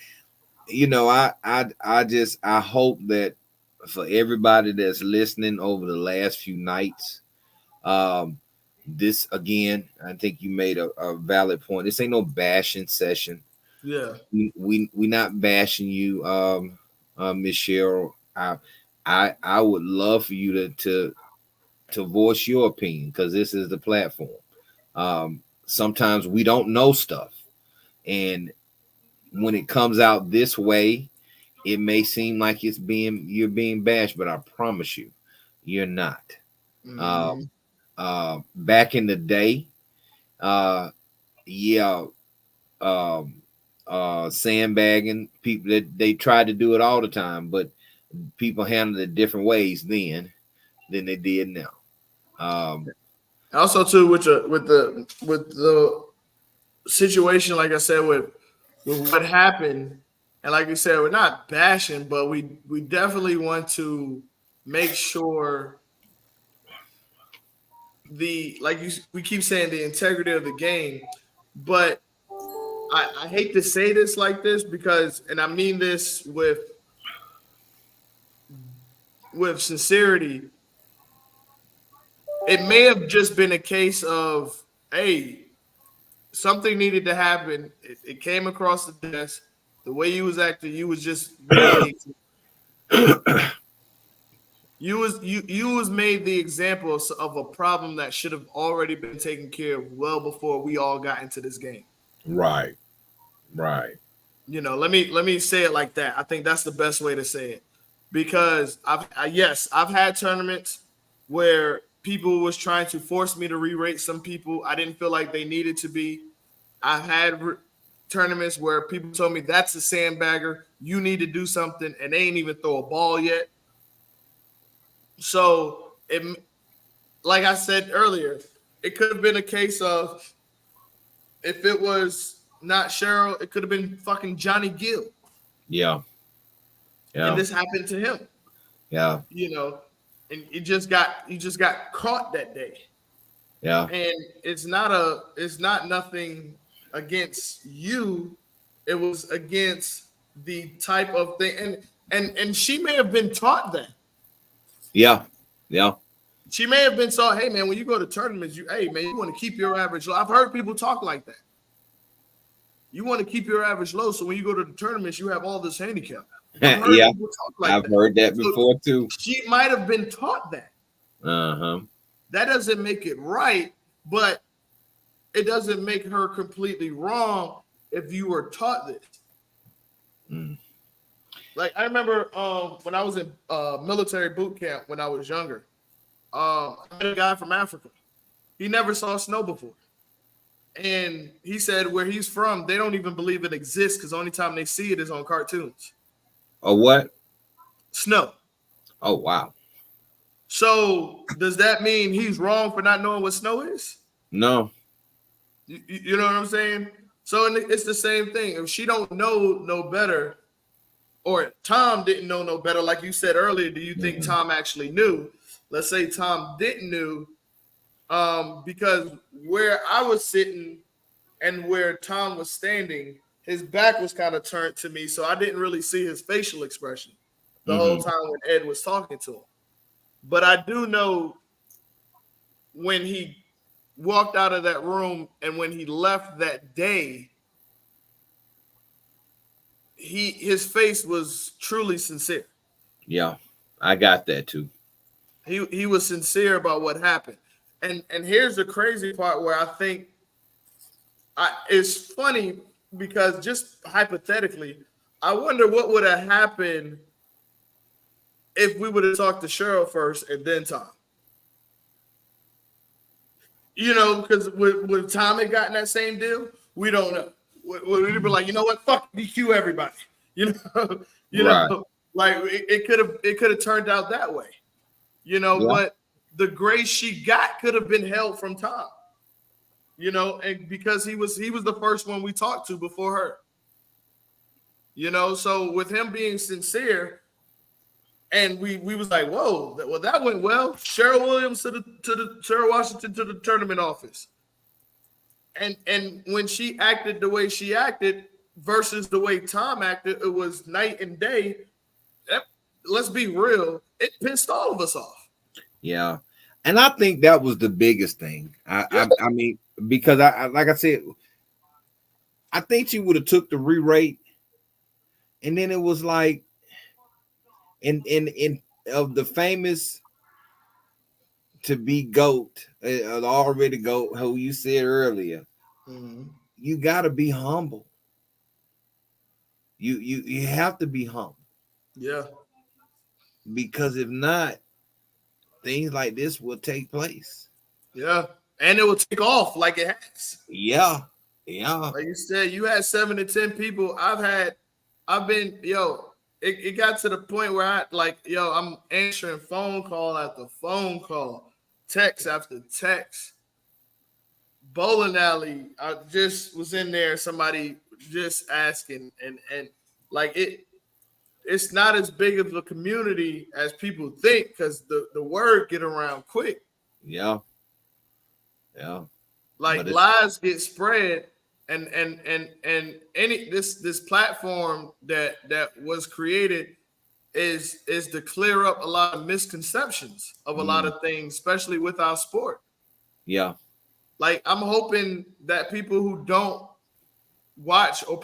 [SPEAKER 2] I hope that for everybody that's listening over the last few nights, this again, I think you made a valid point. This ain't no bashing session.
[SPEAKER 1] yeah,
[SPEAKER 2] We not bashing you, Miss Cheryl. I would love for you to voice your opinion because this is the platform. Sometimes we don't know stuff, and when it comes out this way, it may seem like you're being bashed, but I promise you, you're not.
[SPEAKER 1] mm-hmm.
[SPEAKER 2] Back in the day, yeah, um, sandbagging people that they tried to do it all the time, but people handled it different ways then than they did now.
[SPEAKER 1] Also too with the situation, like I said, with what happened, and like you said, we're not bashing, but we definitely want to make sure we keep saying the integrity of the game, but I hate to say this like this because, and I mean this with sincerity, it may have just been a case of, hey, something needed to happen. It came across the desk. The way you was acting, you was just made the you was made the example of a problem that should have already been taken care of well before we all got into this game.
[SPEAKER 2] Right, right.
[SPEAKER 1] Let me say it like that. I think that's the best way to say it because I've had tournaments where people was trying to force me to re-rate some people. I didn't feel like they needed to be. I've had tournaments where people told me that's a sandbagger. You need to do something, and they ain't even throw a ball yet. So like I said earlier, it could have been a case of if it was not Cheryl, it could have been fucking Johnny Gill.
[SPEAKER 2] Yeah,
[SPEAKER 1] And
[SPEAKER 2] yeah,
[SPEAKER 1] this happened to him,
[SPEAKER 2] yeah,
[SPEAKER 1] you know, and he just got caught that day.
[SPEAKER 2] yeah,
[SPEAKER 1] And it's not nothing against you. It was against the type of thing. And she may have been taught that.
[SPEAKER 2] yeah, yeah.
[SPEAKER 1] She may have been taught, hey man, when you go to tournaments, hey man, you want to keep your average low. I've heard people talk like that. You want to keep your average low, so when you go to the tournaments, you have all this handicap. I've heard
[SPEAKER 2] Yeah,
[SPEAKER 1] people talk like
[SPEAKER 2] I've
[SPEAKER 1] that.
[SPEAKER 2] heard that
[SPEAKER 1] So
[SPEAKER 2] before too.
[SPEAKER 1] she might have been taught that.
[SPEAKER 2] Uh-huh.
[SPEAKER 1] That doesn't make it right, but it doesn't make her completely wrong if you were taught this.
[SPEAKER 2] Mm.
[SPEAKER 1] Like I remember when I was in military boot camp when I was younger. I met a guy from Africa. He never saw snow before. And he said where he's from, they don't even believe it exists because the only time they see it is on cartoons.
[SPEAKER 2] Oh, what?
[SPEAKER 1] Snow.
[SPEAKER 2] Oh, wow.
[SPEAKER 1] So does that mean he's wrong for not knowing what snow is?
[SPEAKER 2] No.
[SPEAKER 1] You know what I'm saying? So it's the same thing. If she don't know no better, or Tom didn't know no better, like you said earlier, do you think Tom actually knew? Let's say Tom didn't know, because where I was sitting and where Tom was standing, his back was kind of turned to me, so I didn't really see his facial expression the whole time when Ed was talking to him. But I do know when he walked out of that room and when he left that day, his face was truly sincere.
[SPEAKER 2] Yeah, I got that too.
[SPEAKER 1] He was sincere about what happened. And here's the crazy part where I think it's funny because just hypothetically, I wonder what would have happened if we would have talked to Cheryl first and then Tom. Because would Tom had gotten that same deal? We don't know. Would be like, you know what? Fuck DQ everybody.
[SPEAKER 2] Right.
[SPEAKER 1] Like it could have turned out that way.
[SPEAKER 2] Yeah.
[SPEAKER 1] But the grace she got could have been held from Tom. you know, and because he was the first one we talked to before her. You know, so with him being sincere, and we was like, whoa, well that went well. Cheryl Williams to the Cheryl Washington to the tournament office, and when she acted the way she acted versus the way Tom acted, it was night and day. Let's be real, it pissed all of us off.
[SPEAKER 2] Yeah, and I think that was the biggest thing. I mean, because I like I said, I think she would have took the re-rate, and then it was like, in of the famous to be GOAT, already GOAT, who you said earlier, you got to be humble. You have to be humble.
[SPEAKER 1] Yeah.
[SPEAKER 2] Because if not, things like this will take place.
[SPEAKER 1] Yeah. And it will take off like it has.
[SPEAKER 2] Yeah. Yeah.
[SPEAKER 1] Like you said, you had 7 to 10 people. It got to the point where I'm answering phone call after phone call, text after text. Bowling alley, I just was in there, somebody just asking, and like it's not as big of a community as people think, because the word get around quick.
[SPEAKER 2] Yeah. Yeah.
[SPEAKER 1] Like lies get spread, and any this platform that was created is to clear up a lot of misconceptions of a lot of things, especially with our sport.
[SPEAKER 2] Yeah.
[SPEAKER 1] Like, I'm hoping that people who don't watch or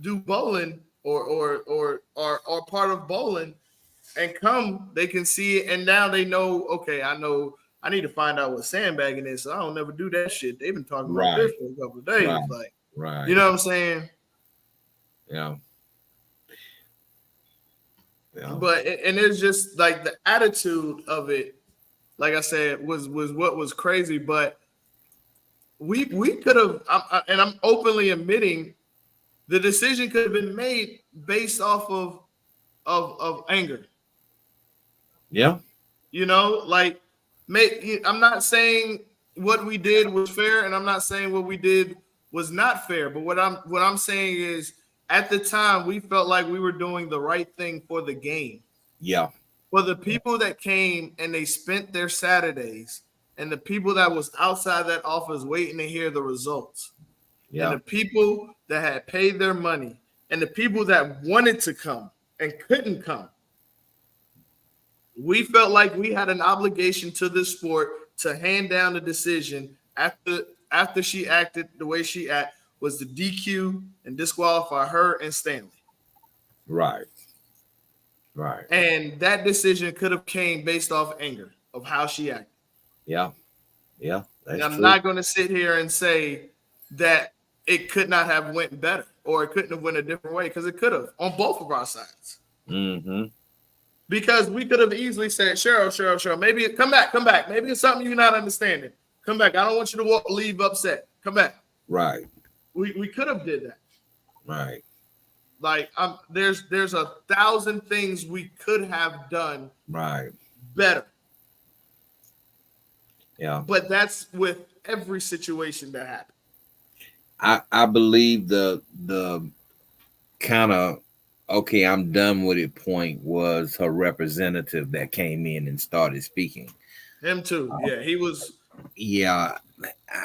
[SPEAKER 1] do bowling or are part of bowling and come, they can see it, and now they know, okay, I know I need to find out what sandbagging is, so I don't never do that shit. They've been talking about this for a couple of days.
[SPEAKER 2] Right.
[SPEAKER 1] You know what I'm saying?
[SPEAKER 2] Yeah. Yeah.
[SPEAKER 1] But and it's just like the attitude of it, like I said, was what was crazy. But we could have, and I'm openly admitting, the decision could have been made based off of anger.
[SPEAKER 2] Yeah.
[SPEAKER 1] You know, like, I'm not saying what we did was fair, and I'm not saying what we did was not fair. But what I'm saying is, at the time, we felt like we were doing the right thing for the game.
[SPEAKER 2] Yeah.
[SPEAKER 1] For the people that came and they spent their Saturdays, and the people that was outside that office waiting to hear the results, and the people that had paid their money, and the people that wanted to come and couldn't come, we felt like we had an obligation to this sport to hand down the decision after she acted the way she acted, was to DQ and disqualify her and Stanley.
[SPEAKER 2] Right. Right.
[SPEAKER 1] And that decision could have came based off anger of how she acted.
[SPEAKER 2] Yeah. Yeah.
[SPEAKER 1] And I'm not going to sit here and say that it could not have went better, or it couldn't have went a different way, because it could have on both of our sides.
[SPEAKER 2] Mm-hmm.
[SPEAKER 1] Because we could have easily said, Cheryl, maybe come back. Maybe it's something you're not understanding. Come back. I don't want you to leave upset. Come back.
[SPEAKER 2] Right.
[SPEAKER 1] We could have did that.
[SPEAKER 2] Right.
[SPEAKER 1] Like, there's 1,000 things we could have done better.
[SPEAKER 2] Yeah.
[SPEAKER 1] But that's with every situation that happened.
[SPEAKER 2] I believe the kind of, okay, I'm done with it point was her representative that came in and started speaking.
[SPEAKER 1] Him too. Yeah, he was.
[SPEAKER 2] Yeah.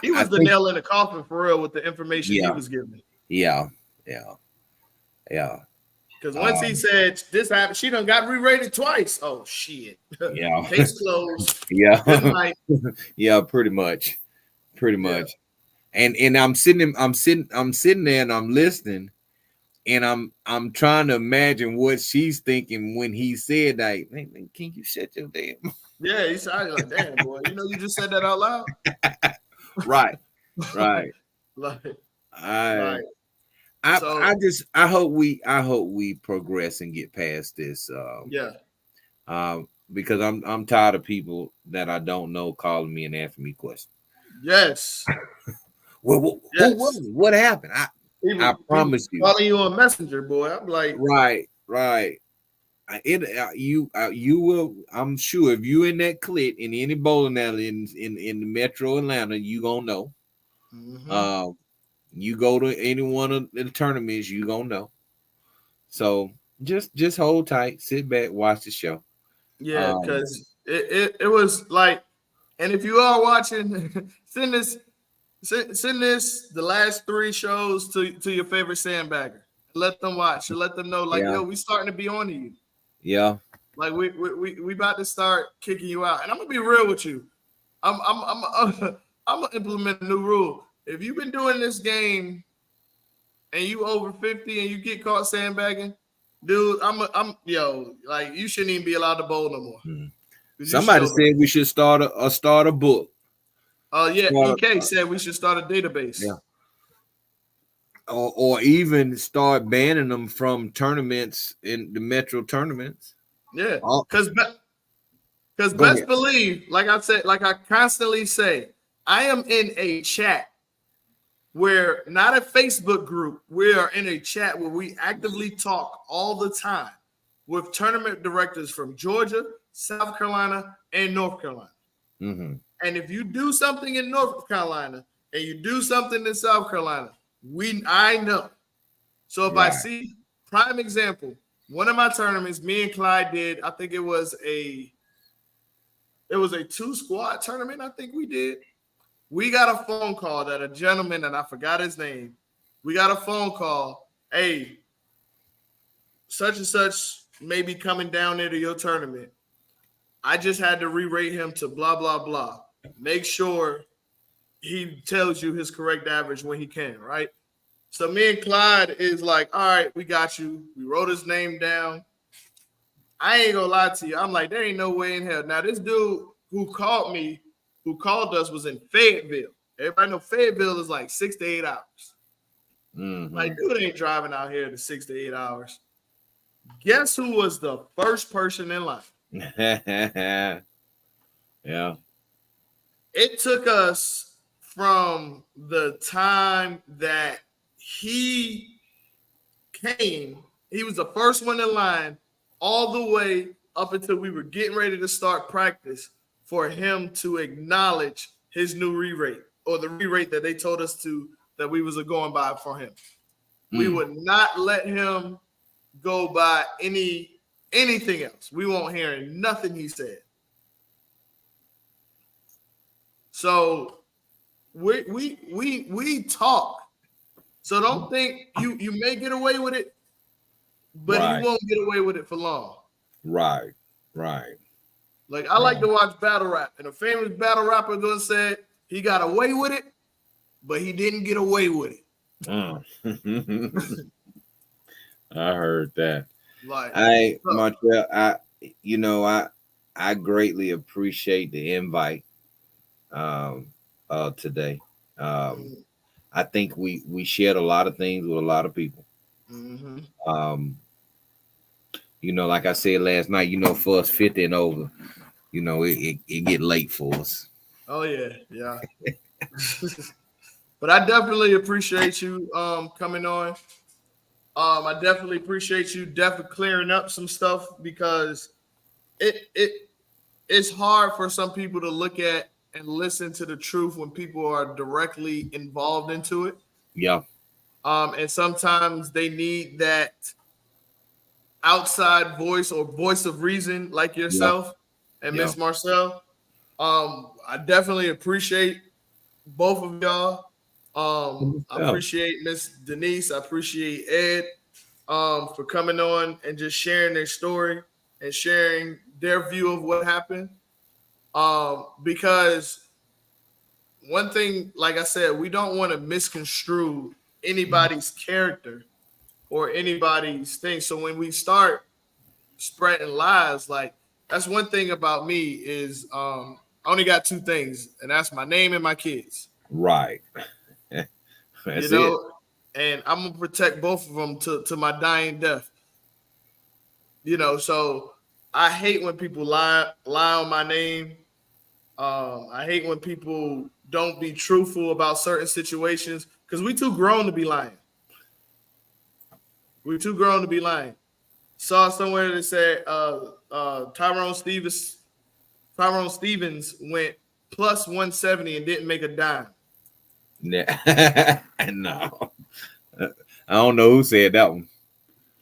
[SPEAKER 1] He was the nail in the coffin for real with the information he was giving.
[SPEAKER 2] Yeah. Yeah. Yeah.
[SPEAKER 1] Because once he said this happened, she done got re-rated twice. Oh shit.
[SPEAKER 2] Yeah.
[SPEAKER 1] Case closed.
[SPEAKER 2] Yeah. Yeah, pretty much. And I'm sitting there and I'm listening, and I'm trying to imagine what she's thinking when he said that. Man, can you shut your damn?
[SPEAKER 1] Yeah, he sounded like, damn, boy. You know, you just said that out loud.
[SPEAKER 2] Right. I hope we progress and get past this. Because I'm tired of people that I don't know calling me and asking me questions.
[SPEAKER 1] Yes.
[SPEAKER 2] What happened? I promise you.
[SPEAKER 1] Calling you a messenger, boy. I'm like,
[SPEAKER 2] right. You will. I'm sure if you in that clit in any bowling alley in the Metro Atlanta, you gonna know.
[SPEAKER 1] Mm-hmm.
[SPEAKER 2] You go to any one of the tournaments, you gonna know. So just hold tight, sit back, watch the show.
[SPEAKER 1] Yeah,
[SPEAKER 2] Um,
[SPEAKER 1] because it was like, and if you are watching, send this the last three shows to your favorite sandbagger. Let them watch and let them know, like,
[SPEAKER 2] yeah,
[SPEAKER 1] yo, we starting to be on to you.
[SPEAKER 2] yeah,
[SPEAKER 1] Like we about to start kicking you out. And I'm gonna be real with you. I'm gonna implement a new rule. If you've been doing this game and you over 50 and you get caught sandbagging, dude, I'm yo, like you shouldn't even be allowed to bowl no more.
[SPEAKER 2] Mhm.
[SPEAKER 1] Because you
[SPEAKER 2] Somebody
[SPEAKER 1] still
[SPEAKER 2] said we should start a book.
[SPEAKER 1] yeah,
[SPEAKER 2] Start
[SPEAKER 1] EK said we should start a database.
[SPEAKER 2] yeah, or even start banning them from tournaments in the metro tournaments.
[SPEAKER 1] Yeah.
[SPEAKER 2] Oh,
[SPEAKER 1] Because
[SPEAKER 2] go
[SPEAKER 1] best
[SPEAKER 2] ahead.
[SPEAKER 1] believe, like I said, like I constantly say, I am in a chat where not a Facebook group. We are in a chat where we actively talk all the time with tournament directors from Georgia, South Carolina, and North Carolina.
[SPEAKER 2] Mm-hmm.
[SPEAKER 1] And if you do something in North Carolina and you do something in South Carolina, I know. So if I
[SPEAKER 2] Right.
[SPEAKER 1] see prime example, one of my tournaments, me and Clyde did, I think it was a 2 squad tournament, I think we did. We got a phone call that a gentleman, and I forgot his name. We got a phone call. Hey, such and such may be coming down there to your tournament. I just had to re-rate him to blah blah blah. Make sure he tells you his correct average when he can, right? So me and Clyde is like, all right, we got you. We wrote his name down. I ain't gonna lie to you. I'm like, there ain't no way in hell. Now this dude who called us, was in Fayetteville. Everybody know Fayetteville is like 6 to 8 hours.
[SPEAKER 2] Mm-hmm.
[SPEAKER 1] Like, dude ain't driving out here to 6 to 8 hours. Guess who was the first person in line?
[SPEAKER 2] Yeah.
[SPEAKER 1] It took us from the time that he came, he was the first one in line, all the way up until we were getting ready to start practice for him to acknowledge his new re-rate, or the re-rate that they told us to, that we was going by for him. We
[SPEAKER 2] Mm.
[SPEAKER 1] would not let him go by anything else. We won't hear nothing he said. So we talk. So don't think you may get away with it, but you
[SPEAKER 2] Right.
[SPEAKER 1] won't get away with it for long.
[SPEAKER 2] Right. Right.
[SPEAKER 1] Like, I like
[SPEAKER 2] Right.
[SPEAKER 1] to watch battle rap, and a famous battle rapper gonna say he got away with it, but he didn't get away with it.
[SPEAKER 2] Mm. I heard that.
[SPEAKER 1] Like, so,
[SPEAKER 2] Montreal, I greatly appreciate the invite um today. Um
[SPEAKER 1] mm,
[SPEAKER 2] I think we shared a lot of things with a lot of people.
[SPEAKER 1] mm-hmm.
[SPEAKER 2] Um, like I said last night, for us 50 and over, it get late for us.
[SPEAKER 1] Oh yeah, yeah. But I definitely appreciate you coming on. I definitely appreciate you definitely clearing up some stuff, because it it's hard for some people to look at and listen to the truth when people are directly involved into it.
[SPEAKER 2] Yeah,
[SPEAKER 1] And sometimes they need that outside voice or voice of reason, like
[SPEAKER 2] yeah,
[SPEAKER 1] yourself and
[SPEAKER 2] yeah.
[SPEAKER 1] Miss Marcel. I definitely appreciate both of y'all. I
[SPEAKER 2] Yeah.
[SPEAKER 1] appreciate Miss Denise. I appreciate Ed for coming on and just sharing their story and sharing their view of what happened. Because one thing, like I said, we don't want to misconstrue anybody's character or anybody's thing. So when we start spreading lies, like, that's one thing about me is I only got two things, and that's my name and my kids.
[SPEAKER 2] Right.
[SPEAKER 1] You
[SPEAKER 2] That's it.
[SPEAKER 1] know, and I'm gonna protect both of them to my dying death. So I hate when people lie on my name. I hate when people don't be truthful about certain situations, because we too grown to be lying. We too grown to be lying. Saw somewhere that said Tyrone Stevens went plus 170 and didn't make a dime.
[SPEAKER 2] Yeah. No. I don't know who said that one.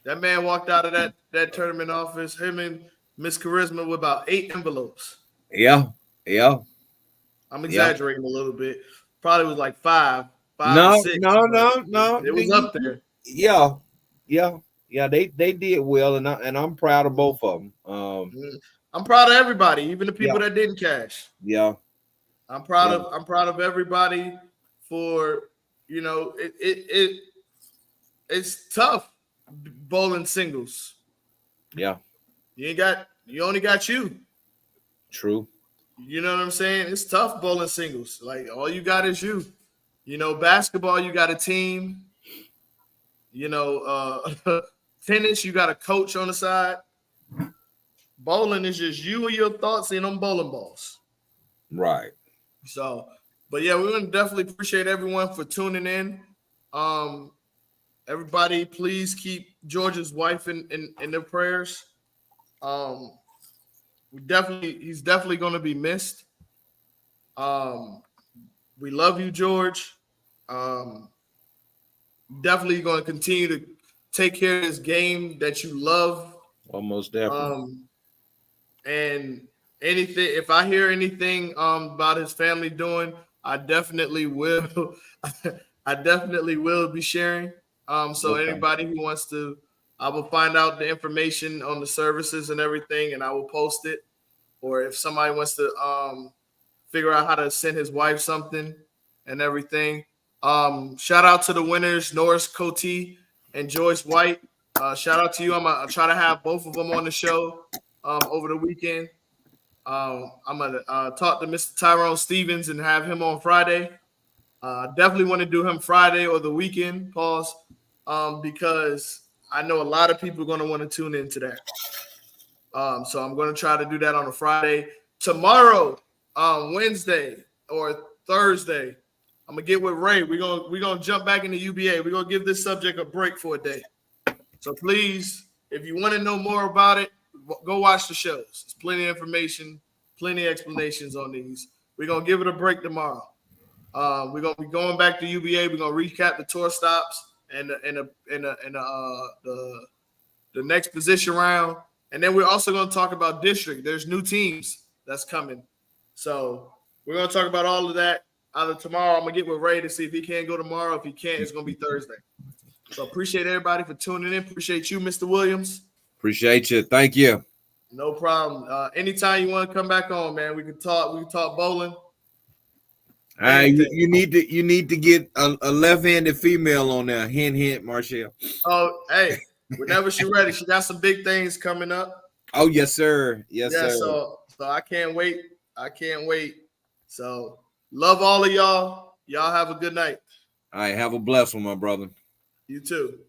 [SPEAKER 1] That man walked out of that tournament office, him and Miss Charisma, with about 8 envelopes.
[SPEAKER 2] Yeah. Yeah.
[SPEAKER 1] I'm
[SPEAKER 2] Yeah.
[SPEAKER 1] exaggerating a little bit. Probably was like five or
[SPEAKER 2] No,
[SPEAKER 1] six.
[SPEAKER 2] no,
[SPEAKER 1] But
[SPEAKER 2] no, no.
[SPEAKER 1] it was up there.
[SPEAKER 2] Yeah. Yeah. Yeah. They did well, and I'm proud of both of them.
[SPEAKER 1] I'm proud of everybody, even the people
[SPEAKER 2] Yeah.
[SPEAKER 1] that didn't cash.
[SPEAKER 2] Yeah.
[SPEAKER 1] I'm proud
[SPEAKER 2] Yeah.
[SPEAKER 1] of everybody for, it's tough bowling singles.
[SPEAKER 2] Yeah.
[SPEAKER 1] You only got you.
[SPEAKER 2] True.
[SPEAKER 1] You know what I'm saying? It's tough bowling singles. Like, all you got is you. Basketball, you got a team. Tennis, you got a coach on the side. Bowling is just you and your thoughts in them bowling balls.
[SPEAKER 2] Right.
[SPEAKER 1] So, but yeah, we want to definitely appreciate everyone for tuning in. Everybody, please keep George's wife in their prayers. He's definitely going to be missed. We love you, George. Definitely going to continue to take care of this game that you love.
[SPEAKER 2] Almost definitely.
[SPEAKER 1] And if I hear anything about his family doing, I definitely will. I definitely will be sharing. So
[SPEAKER 2] Okay.
[SPEAKER 1] anybody who wants to, I will find out the information on the services and everything, and I will post it. Or if somebody wants to figure out how to send his wife something and everything. Shout out to the winners, Norris Cote and Joyce White. Shout out to you. I'll try to have both of them on the show over the weekend. I'm going to talk to Mr. Tyrone Stevens and have him on Friday. Definitely want to do him Friday or the weekend, pause, because I know a lot of people are going to want to tune into that. So I'm going to try to do that on a Friday. Tomorrow, Wednesday or Thursday, I'm going to get with Ray. We're gonna jump back into UBA. We're going to give this subject a break for a day. So please, if you want to know more about it, go watch the shows. There's plenty of information, plenty of explanations on these. We're going to give it a break tomorrow. We're going to be going back to UBA. We're going to recap the tour stops and the next position round. And then we're also going to talk about district. There's new teams that's coming. So we're going to talk about all of that either tomorrow. I'm going to get with Ray to see if he can go tomorrow. If he can't, it's going to be Thursday. So appreciate everybody for tuning in. Appreciate you, Mr. Williams.
[SPEAKER 2] Appreciate you. Thank you.
[SPEAKER 1] No problem. Anytime you want to come back on, man, we can talk. We can talk bowling.
[SPEAKER 2] You need to get a left-handed female on there. Hint, hint, Marshall.
[SPEAKER 1] Oh, hey, whenever she's ready, she got some big things coming up.
[SPEAKER 2] Oh, yes, sir. Yes, sir.
[SPEAKER 1] So I can't wait. So love all of y'all. Y'all have a good night.
[SPEAKER 2] All right, have a blessed one, my brother.
[SPEAKER 1] You too.